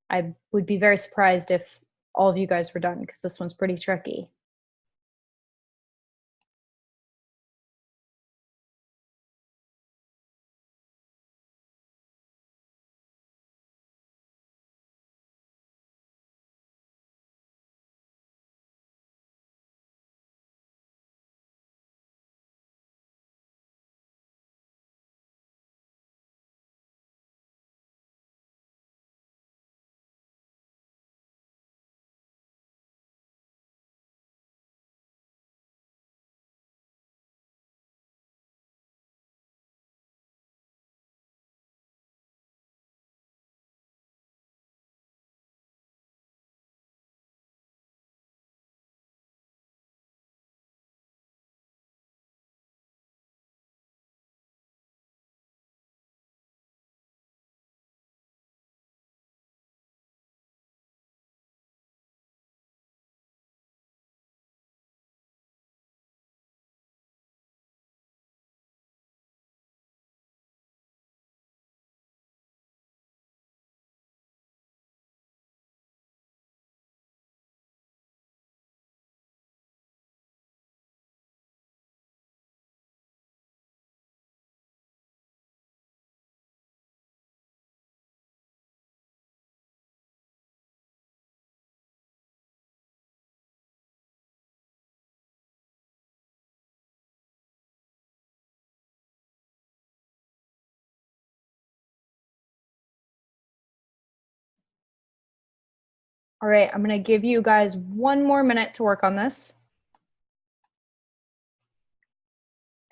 I would be very surprised if all of you guys were done because this one's pretty tricky. All right, I'm gonna give you guys 1 more minute to work on this.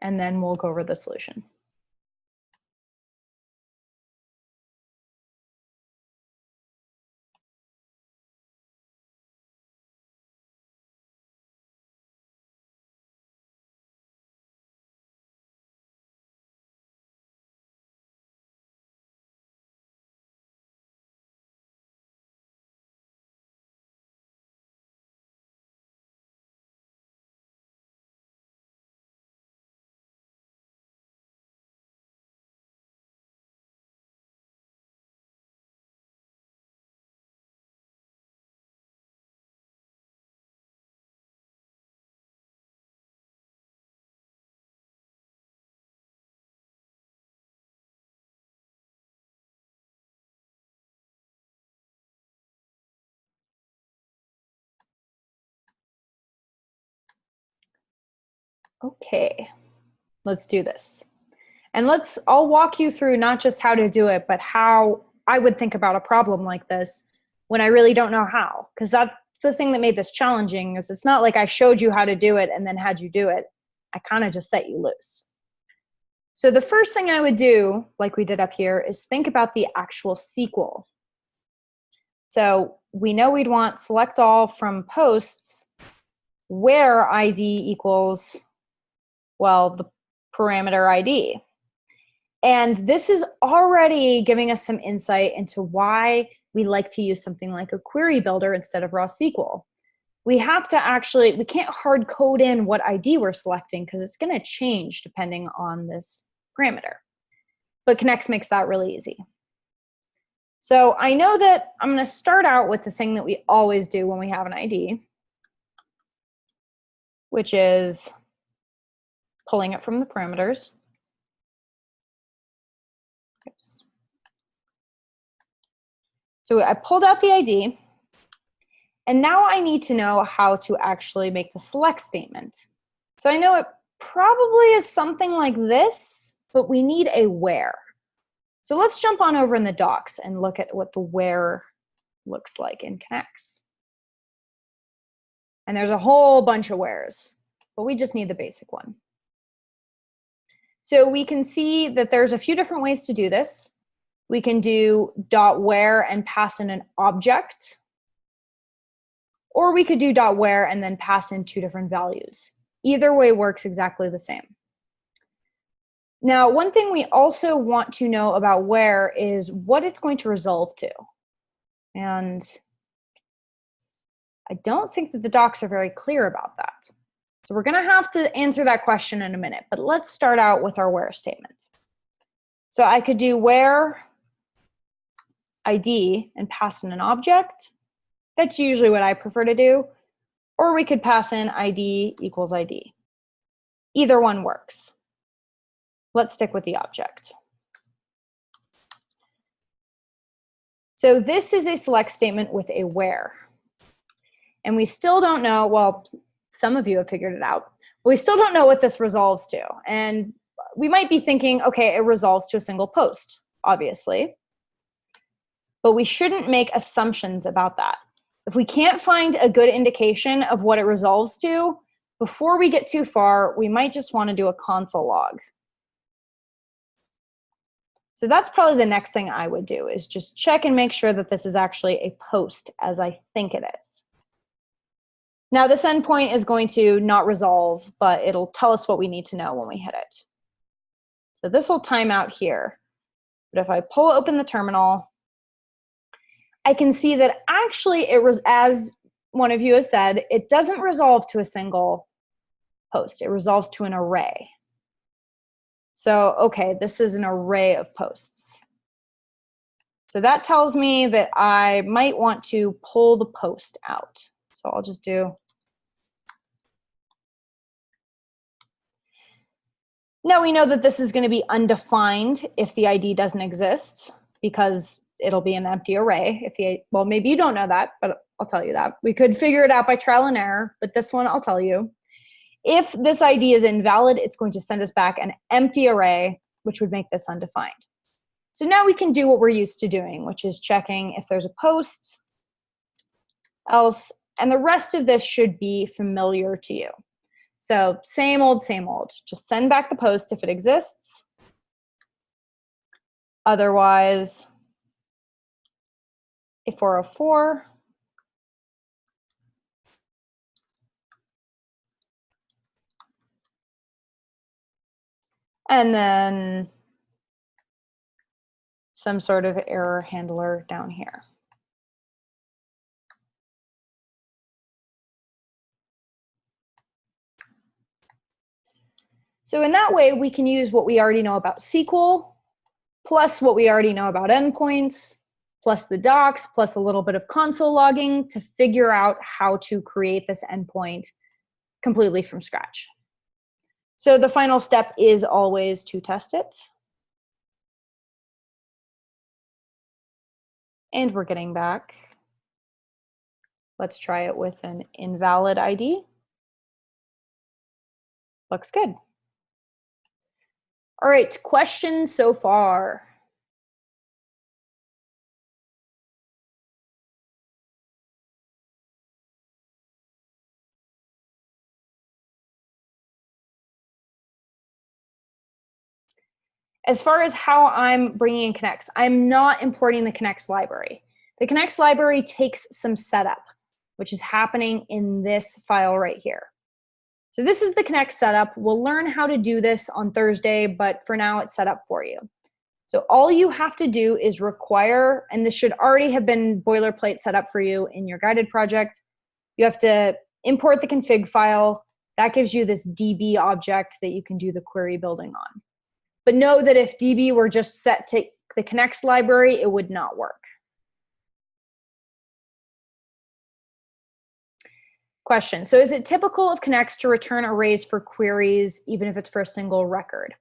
And then we'll go over the solution. Okay, let's do this. And I'll walk you through not just how to do it, but how I would think about a problem like this when I really don't know how. Because that's the thing that made this challenging, is it's not like I showed you how to do it and then had you do it. I kind of just set you loose. So the first thing I would do, like we did up here, is think about the actual SQL. So we know we'd want select all from posts where ID equals, well, the parameter ID. And this is already giving us some insight into why we like to use something like a query builder instead of raw SQL. We can't hard code in what ID we're selecting because it's going to change depending on this parameter. But Connects makes that really easy. So I know that I'm going to start out with the thing that we always do when we have an ID, which is pulling it from the parameters. Oops. So I pulled out the ID, and now I need to know how to actually make the select statement. So I know it probably is something like this, but we need a where. So let's jump on over in the docs and look at what the where looks like in Connects. And there's a whole bunch of wheres, but we just need the basic one. So we can see that there's a few different ways to do this. We can do .where and pass in an object, or we could do .where and then pass in 2 different values. Either way works exactly the same. Now, one thing we also want to know about where is what it's going to resolve to. And I don't think that the docs are very clear about that. So we're going to have to answer that question in a minute, but let's start out with our where statement. So I could do where ID and pass in an object. That's usually what I prefer to do. Or we could pass in ID equals ID. Either one works. Let's stick with the object. So this is a select statement with a where. And we still don't know, well, some of you have figured it out, but we still don't know what this resolves to. And we might be thinking, okay, it resolves to a single post, obviously. But we shouldn't make assumptions about that. If we can't find a good indication of what it resolves to, before we get too far, we might just want to do a console log. So that's probably the next thing I would do, is just check and make sure that this is actually a post as I think it is. Now this endpoint is going to not resolve, but it'll tell us what we need to know when we hit it. So this will time out here. But if I pull open the terminal, I can see that actually it was, as one of you has said, it doesn't resolve to a single post. It resolves to an array. So, okay, this is an array of posts. So that tells me that I might want to pull the post out. So I'll just do. Now we know that this is going to be undefined if the ID doesn't exist, because it'll be an empty array. Well, maybe you don't know that, but I'll tell you that. We could figure it out by trial and error, but this one I'll tell you. If this ID is invalid, it's going to send us back an empty array, which would make this undefined. So now we can do what we're used to doing, which is checking if there's a post else, and the rest of this should be familiar to you. So same old, just send back the post if it exists. Otherwise, a 404. And then some sort of error handler down here. So in that way, we can use what we already know about SQL, plus what we already know about endpoints, plus the docs, plus a little bit of console logging to figure out how to create this endpoint completely from scratch. So the final step is always to test it. And we're getting back. Let's try it with an invalid ID. Looks good. All right, questions so far? As far as how I'm bringing in connects, I'm not importing the connects library. The connects library takes some setup, which is happening in this file right here. So this is the connect setup. We'll learn how to do this on Thursday, but for now it's set up for you. So all you have to do is require, and this should already have been boilerplate set up for you in your guided project. You have to import the config file. That gives you this DB object that you can do the query building on. But know that if DB were just set to the connects library, it would not work. Question. So is it typical of connects to return arrays for queries, even if it's for a single record?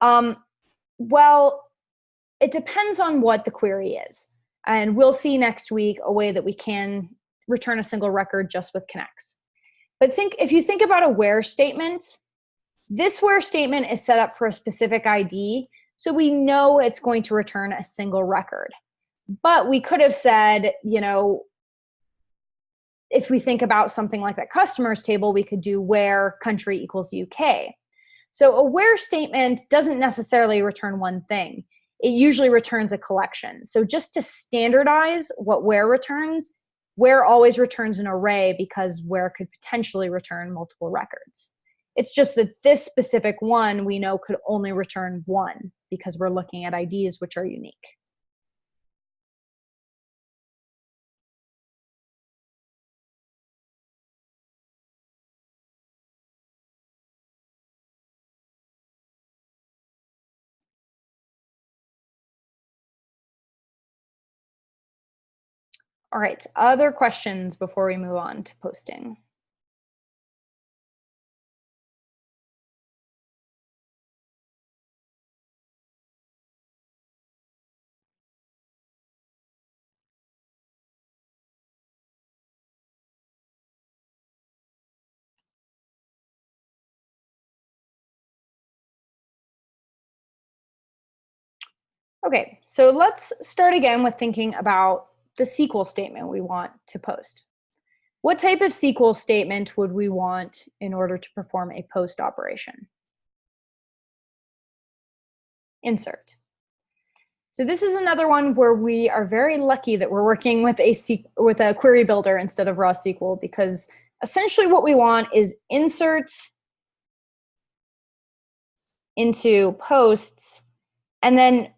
Well, it depends on what the query is. And we'll see next week a way that we can return a single record just with connects. But if you think about a where statement, this where statement is set up for a specific ID, so we know it's going to return a single record. But we could have said, you know, if we think about something like that customers table, we could do where country equals UK. So a where statement doesn't necessarily return one thing. It usually returns a collection. So just to standardize what where returns, where always returns an array because where could potentially return multiple records. It's just that this specific one we know could only return one because we're looking at IDs which are unique. All right, other questions before we move on to posting? Okay, so let's start again with thinking about the SQL statement we want to post. What type of SQL statement would we want in order to perform a post operation? Insert. So this is another one where we are very lucky that we're working with a query builder instead of raw SQL, because essentially what we want is insert into posts, and then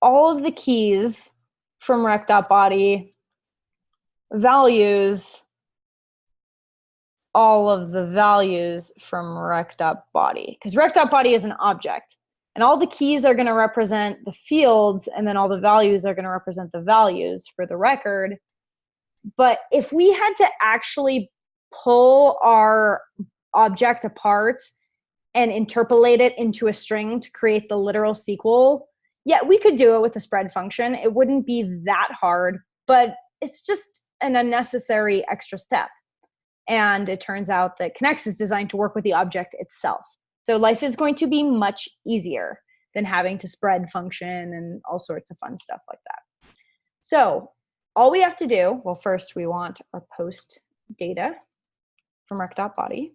all of the keys from rec.body, values, all of the values from rec.body, because rec.body is an object. And all the keys are going to represent the fields, and then all the values are going to represent the values for the record. But if we had to actually pull our object apart and interpolate it into a string to create the literal SQL, yeah, we could do it with a spread function. It wouldn't be that hard, but it's just an unnecessary extra step. And it turns out that Connects is designed to work with the object itself. So life is going to be much easier than having to spread function and all sorts of fun stuff like that. So all we have to do, well, first we want our post data from rec.body.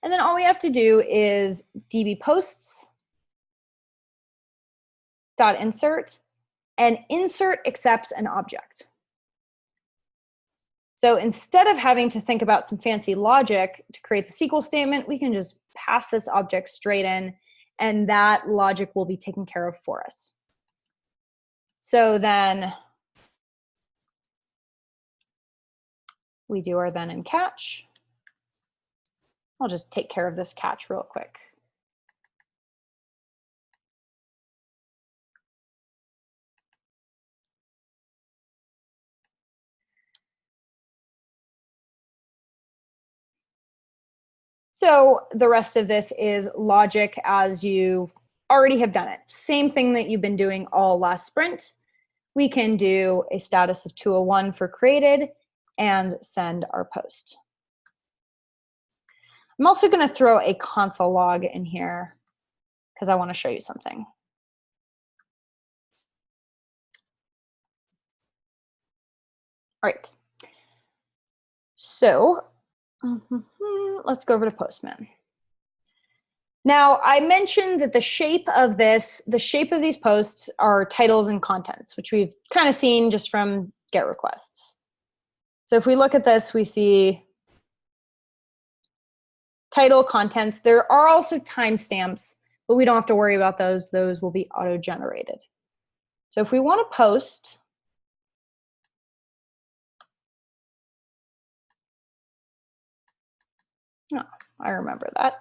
And then all we have to do is db posts dot insert, and insert accepts an object. So instead of having to think about some fancy logic to create the SQL statement, we can just pass this object straight in, and that logic will be taken care of for us. So then we do our then and catch. I'll just take care of this catch real quick. So the rest of this is logic as you already have done it. Same thing that you've been doing all last sprint. We can do a status of 201 for created and send our post. I'm also going to throw a console log in here because I want to show you something. All right. So let's go over to Postman. Now, I mentioned that the shape of these posts are titles and contents, which we've kind of seen just from GET requests. So if we look at this, we see title, contents. There are also timestamps, but we don't have to worry about those. Those will be auto-generated. So if we want to post, oh, I remember that.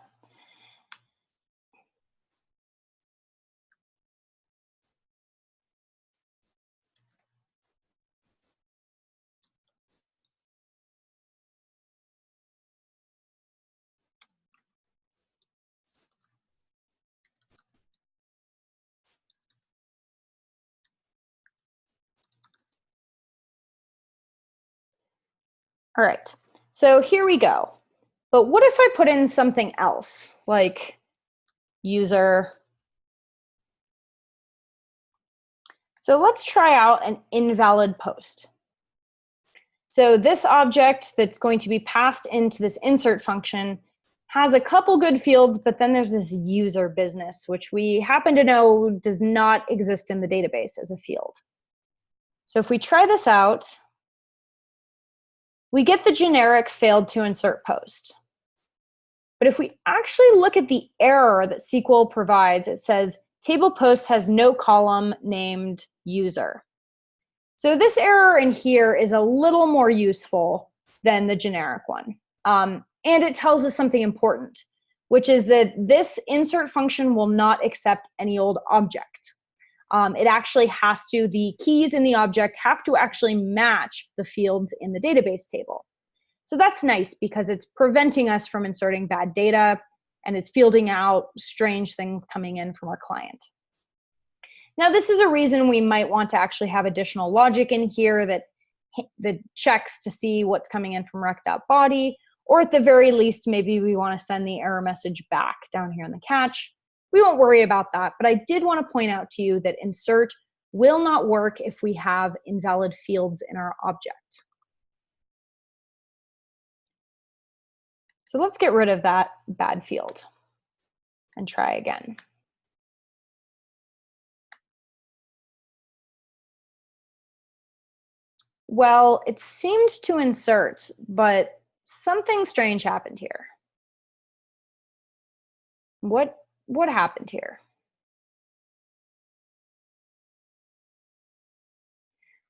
All right, so here we go. But what if I put in something else, like user? So let's try out an invalid post. So this object that's going to be passed into this insert function has a couple good fields, but then there's this user business, which we happen to know does not exist in the database as a field. So if we try this out, we get the generic failed to insert post. But if we actually look at the error that SQL provides, it says table post has no column named user. So this error in here is a little more useful than the generic one. And it tells us something important, which is that this insert function will not accept any old object. It actually has to, the keys in the object have to actually match the fields in the database table. So that's nice because it's preventing us from inserting bad data, and it's fielding out strange things coming in from our client. Now, this is a reason we might want to actually have additional logic in here that checks to see what's coming in from rec.body, or at the very least, maybe we want to send the error message back down here in the catch. We won't worry about that, but I did want to point out to you that insert will not work if we have invalid fields in our object. So let's get rid of that bad field and try again. Well, it seemed to insert, but something strange happened here. What happened here?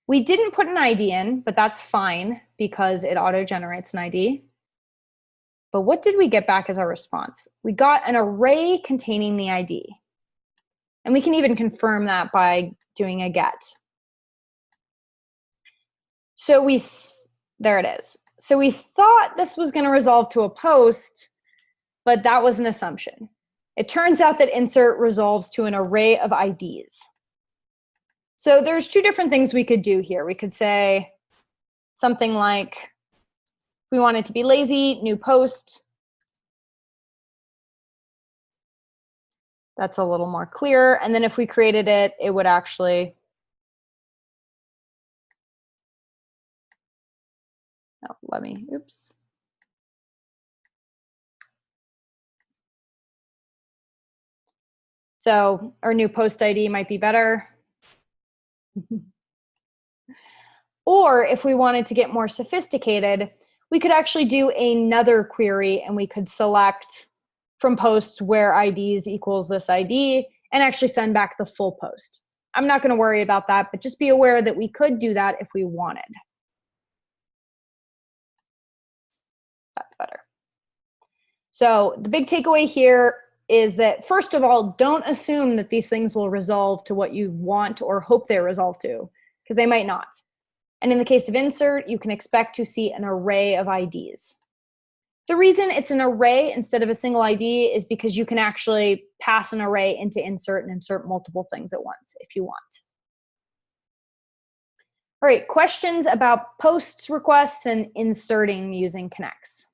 We didn't put an ID in, but that's fine because it auto-generates an ID. But what did we get back as our response? We got an array containing the ID. And we can even confirm that by doing a get. So there it is. So we thought this was going to resolve to a post, but that was an assumption. It turns out that insert resolves to an array of IDs. So there's two different things we could do here. We could say something like, we want it to be lazy, new post. That's a little more clear. And then if we created it, it would actually let me, oops. So our new post ID might be better. Or if we wanted to get more sophisticated, we could actually do another query and we could select from posts where IDs equals this ID and actually send back the full post. I'm not going to worry about that, but just be aware that we could do that if we wanted. That's better. So the big takeaway here is that, first of all, don't assume that these things will resolve to what you want or hope they resolve to, because they might not. And in the case of insert, you can expect to see an array of IDs. The reason it's an array instead of a single ID is because you can actually pass an array into insert and insert multiple things at once if you want. All right, questions about posts requests and inserting using connects.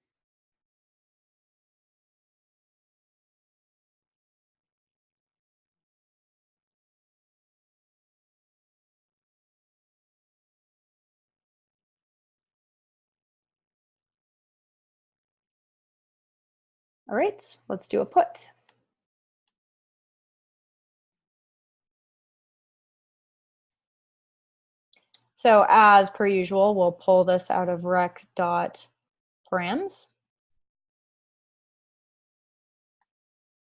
All right, let's do a put. So as per usual, we'll pull this out of rec.params.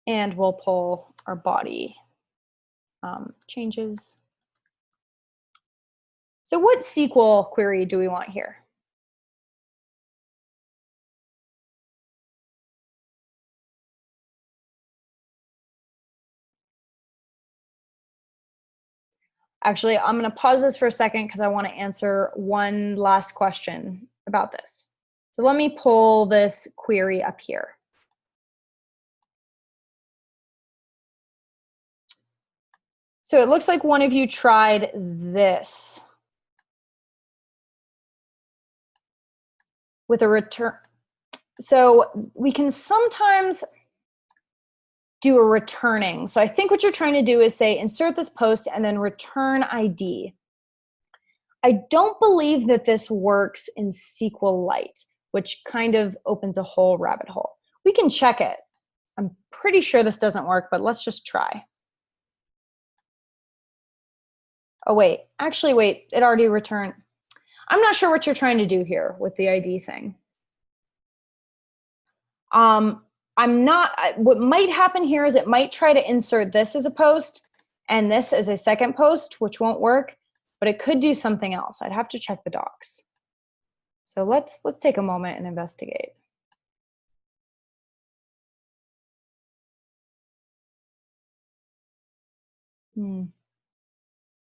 And we'll pull our body changes. So what SQL query do we want here? Actually, I'm going to pause this for a second because I want to answer one last question about this. So let me pull this query up here. So it looks like one of you tried this with a return. So we can sometimes do a returning. So I think what you're trying to do is say insert this post and then return ID. I don't believe that this works in SQLite, which kind of opens a whole rabbit hole. We can check it. I'm pretty sure this doesn't work, but let's just try. Oh, wait, actually, wait, it already returned. I'm not sure what you're trying to do here with the ID thing. I'm not, what might happen here is it might try to insert this as a post and this as a second post, which won't work, but it could do something else. I'd have to check the docs. So let's take a moment and investigate.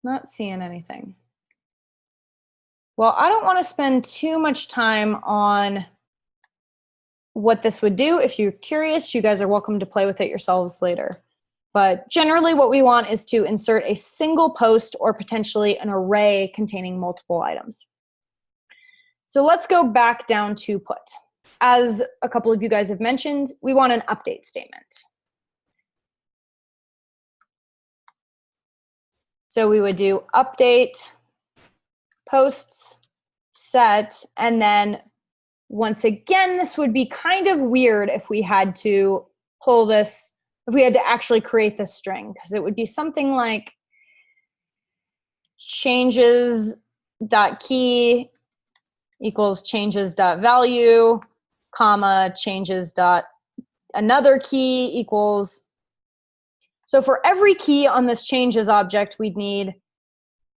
Not seeing anything. Well, I don't want to spend too much time on what this would do. If you're curious, you guys are welcome to play with it yourselves later. But generally what we want is to insert a single post or potentially an array containing multiple items. So let's go back down to put. As a couple of you guys have mentioned, we want an update statement. So we would do update posts set, and then once again, this would be kind of weird if we had to pull this, if we had to actually create this string, because it would be something like changes.key equals changes.value, comma, changes.another key equals. So for every key on this changes object, we'd need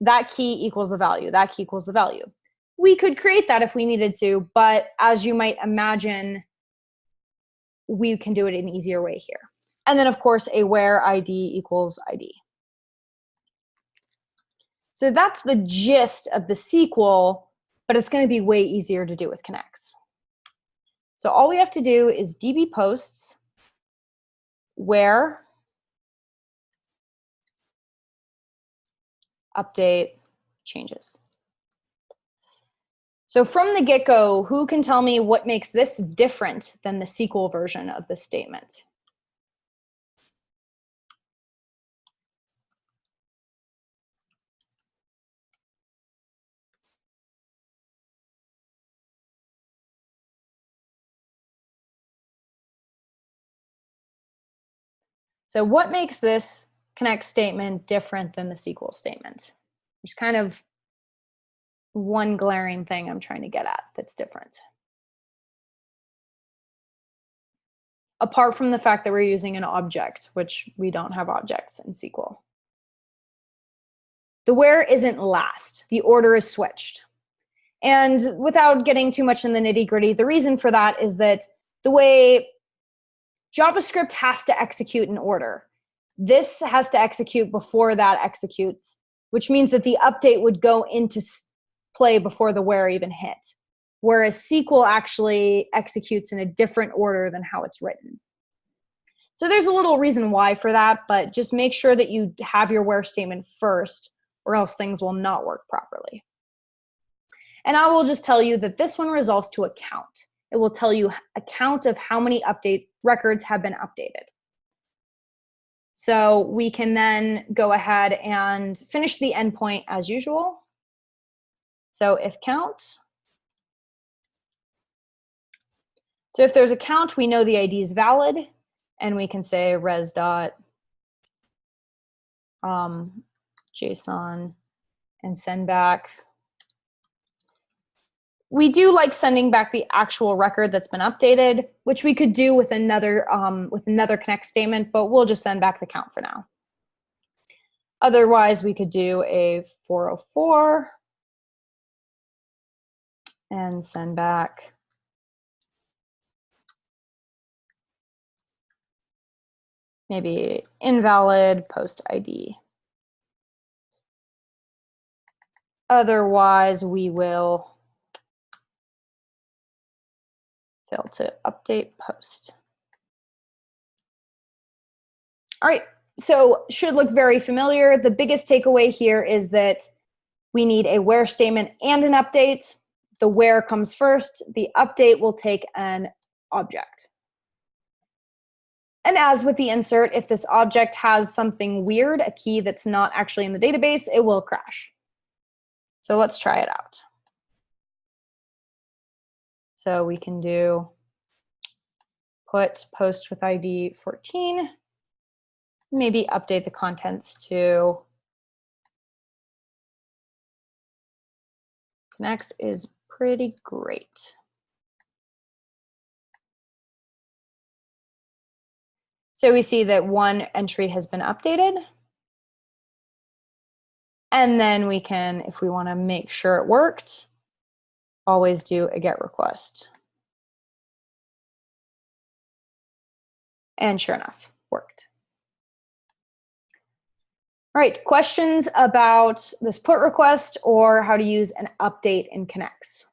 that key equals the value, that key equals the value. We could create that if we needed to, but as you might imagine, we can do it an easier way here. And then of course, a where ID equals ID. So that's the gist of the SQL, but it's going to be way easier to do with connects. So all we have to do is db posts where update changes. So from the get-go, who can tell me what makes this different than the SQL version of this statement? So what makes this connect statement different than the SQL statement? There's kind of one glaring thing I'm trying to get at that's different. Apart from the fact that we're using an object, which we don't have objects in SQL. The where isn't last, the order is switched. And without getting too much in the nitty-gritty, the reason for that is that the way JavaScript has to execute in order, this has to execute before that executes, which means that the update would go into play before the where even hit. Whereas SQL actually executes in a different order than how it's written. So there's a little reason why for that, but just make sure that you have your where statement first, or else things will not work properly. And I will just tell you that this one resolves to a count. It will tell you a count of how many update records have been updated. So we can then go ahead and finish the endpoint as usual. So if count. So if there's a count, we know the ID is valid, and we can say res dot JSON and send back. We do like sending back the actual record that's been updated, which we could do with another connect statement, but we'll just send back the count for now. Otherwise, we could do a 404 and send back maybe invalid post ID. Otherwise, we will fail to update post. All right, so should look very familiar. The biggest takeaway here is that we need a where statement and an update. The where comes first. The update will take an object. And as with the insert, if this object has something weird, a key that's not actually in the database, it will crash. So let's try it out. So we can do put post with ID 14, maybe update the contents to connects is pretty great. So we see that one entry has been updated. And then we can, if we want to make sure it worked, always do a get request. And sure enough, worked. All right, questions about this put request or how to use an update in connects?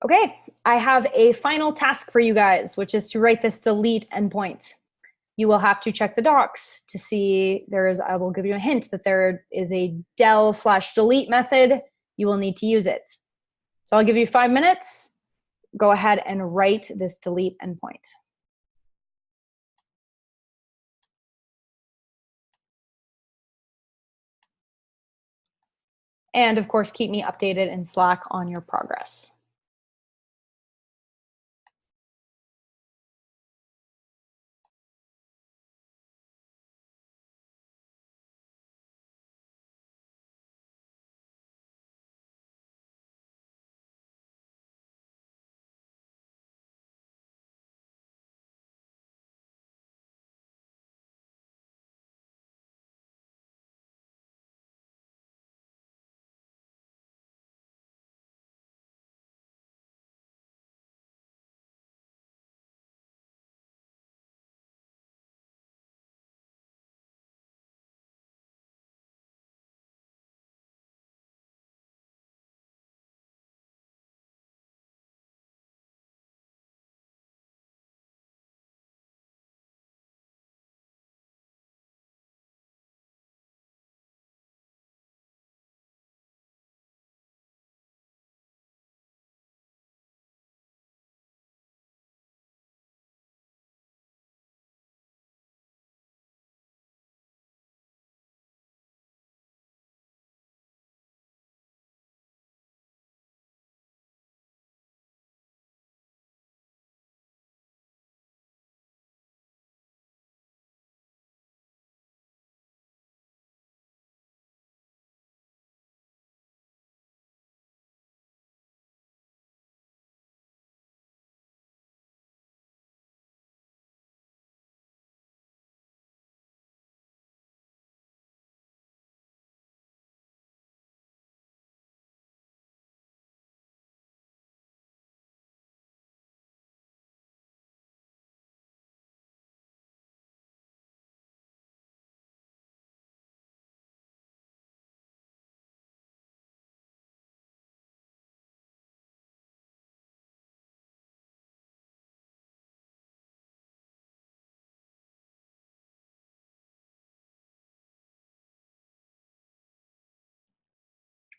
Okay, I have a final task for you guys, which is to write this delete endpoint. You will have to check the docs to see I will give you a hint that there is a del/delete method. You will need to use it. So I'll give you 5 minutes. Go ahead and write this delete endpoint. And of course, keep me updated in Slack on your progress.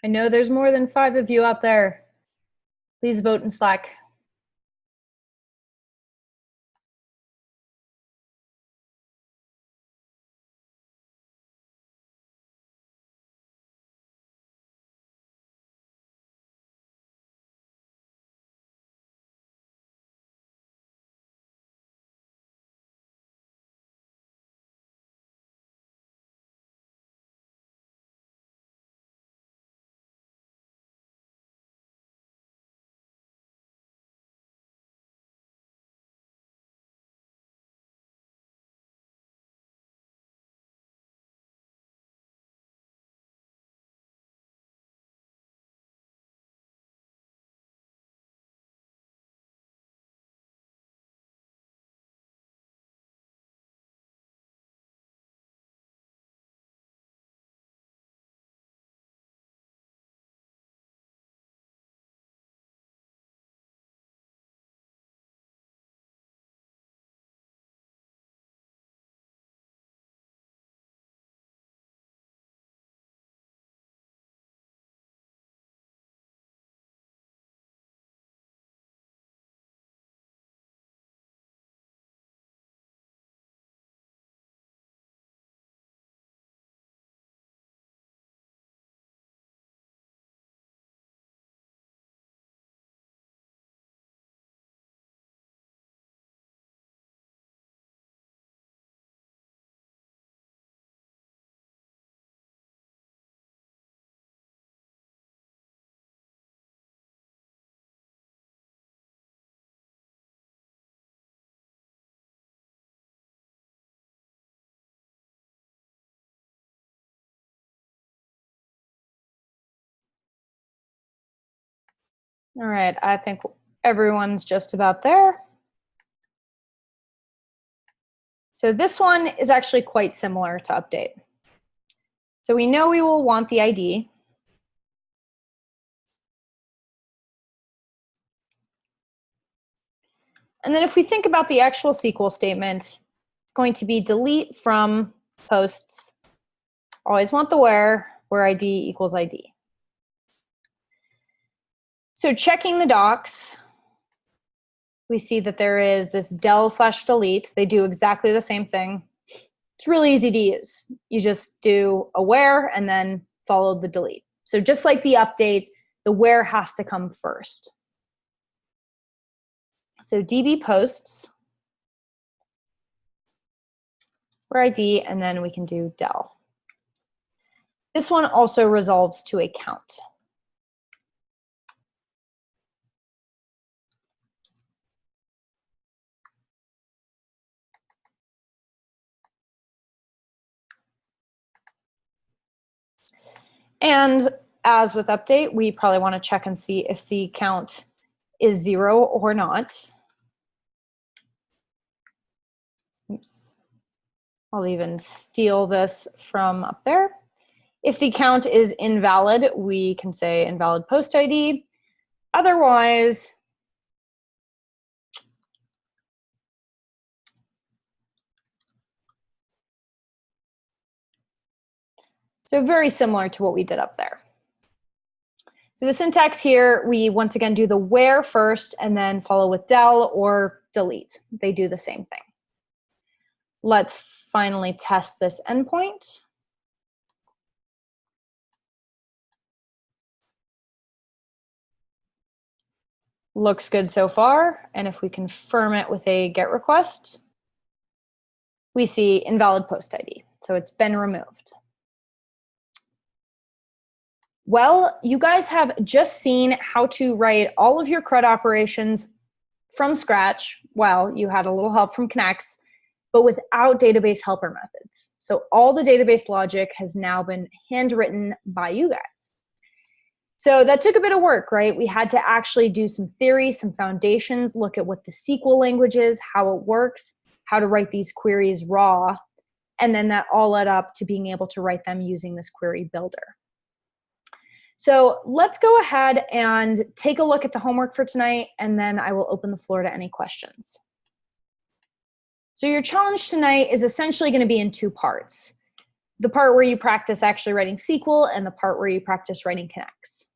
I know there's more than 5 of you out there. Please vote in Slack. All right, I think everyone's just about there. So this one is actually quite similar to update. So we know we will want the ID. And then if we think about the actual SQL statement, it's going to be delete from posts. Always want the where ID equals ID. So checking the docs, we see that there is this del/delete. They do exactly the same thing. It's really easy to use. You just do a where and then follow the delete. So just like the update, the where has to come first. So DB posts, where ID, and then we can do del. This one also resolves to a count. And as with update, we probably want to check and see if the count is 0 or not. Oops. I'll even steal this from up there. If the count is invalid, we can say invalid post ID. Otherwise, so very similar to what we did up there. So the syntax here, we once again do the where first and then follow with del or delete. They do the same thing. Let's finally test this endpoint. Looks good so far. And if we confirm it with a GET request, we see invalid post ID. So it's been removed. Well, you guys have just seen how to write all of your CRUD operations from scratch. Well, you had a little help from Connects, but without database helper methods. So all the database logic has now been handwritten by you guys. So that took a bit of work, right? We had to actually do some theory, some foundations, look at what the SQL language is, how it works, how to write these queries raw, and then that all led up to being able to write them using this query builder. So let's go ahead and take a look at the homework for tonight, and then I will open the floor to any questions. So your challenge tonight is essentially going to be in 2 parts. the part where you practice actually writing SQL and the part where you practice writing connects.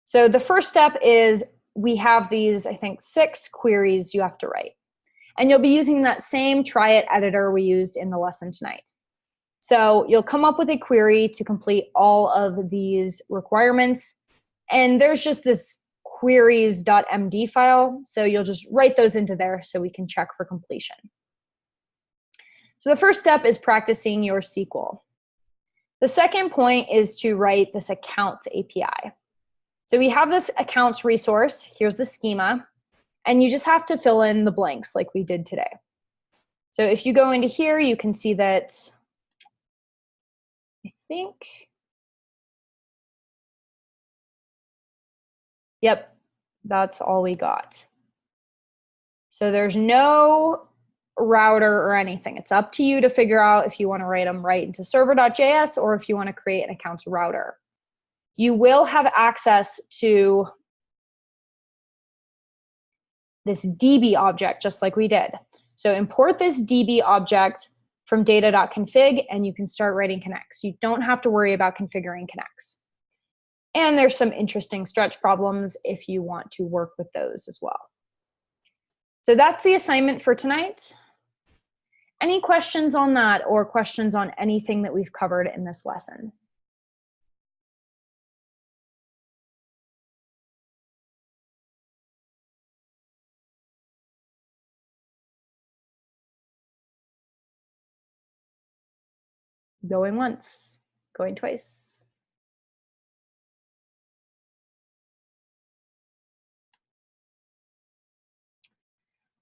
So the first step is we have these, I think, 6 queries you have to write. And you'll be using that same try it editor we used in the lesson tonight. So you'll come up with a query to complete all of these requirements. And there's just this queries.md file. So you'll just write those into there so we can check for completion. So the first step is practicing your SQL. The second point is to write this accounts API. So we have this accounts resource. Here's the schema. And you just have to fill in the blanks like we did today. So if you go into here, you can see that, I think, yep, that's all we got. So there's no router or anything. It's up to you to figure out if you want to write them right into server.js or if you want to create an accounts router. You will have access to this DB object just like we did. So import this DB object from data.config and you can start writing connects. You don't have to worry about configuring connects. And there's some interesting stretch problems if you want to work with those as well. So that's the assignment for tonight. Any questions on that or questions on anything that we've covered in this lesson? Going once, going twice.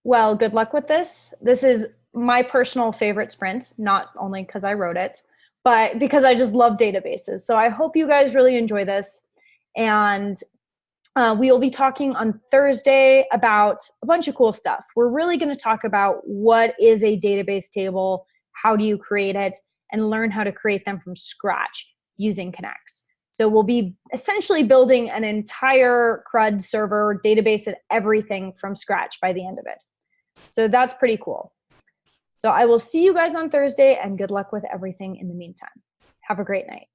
Well, good luck with this. This is my personal favorite sprint, not only because I wrote it, but because I just love databases. So I hope you guys really enjoy this. And we will be talking on Thursday about a bunch of cool stuff. We're really going to talk about what is a database table, how do you create it, and learn how to create them from scratch using connects. So we'll be essentially building an entire CRUD server, database, and everything from scratch by the end of it. So that's pretty cool. So I will see you guys on Thursday, and good luck with everything in the meantime. Have a great night.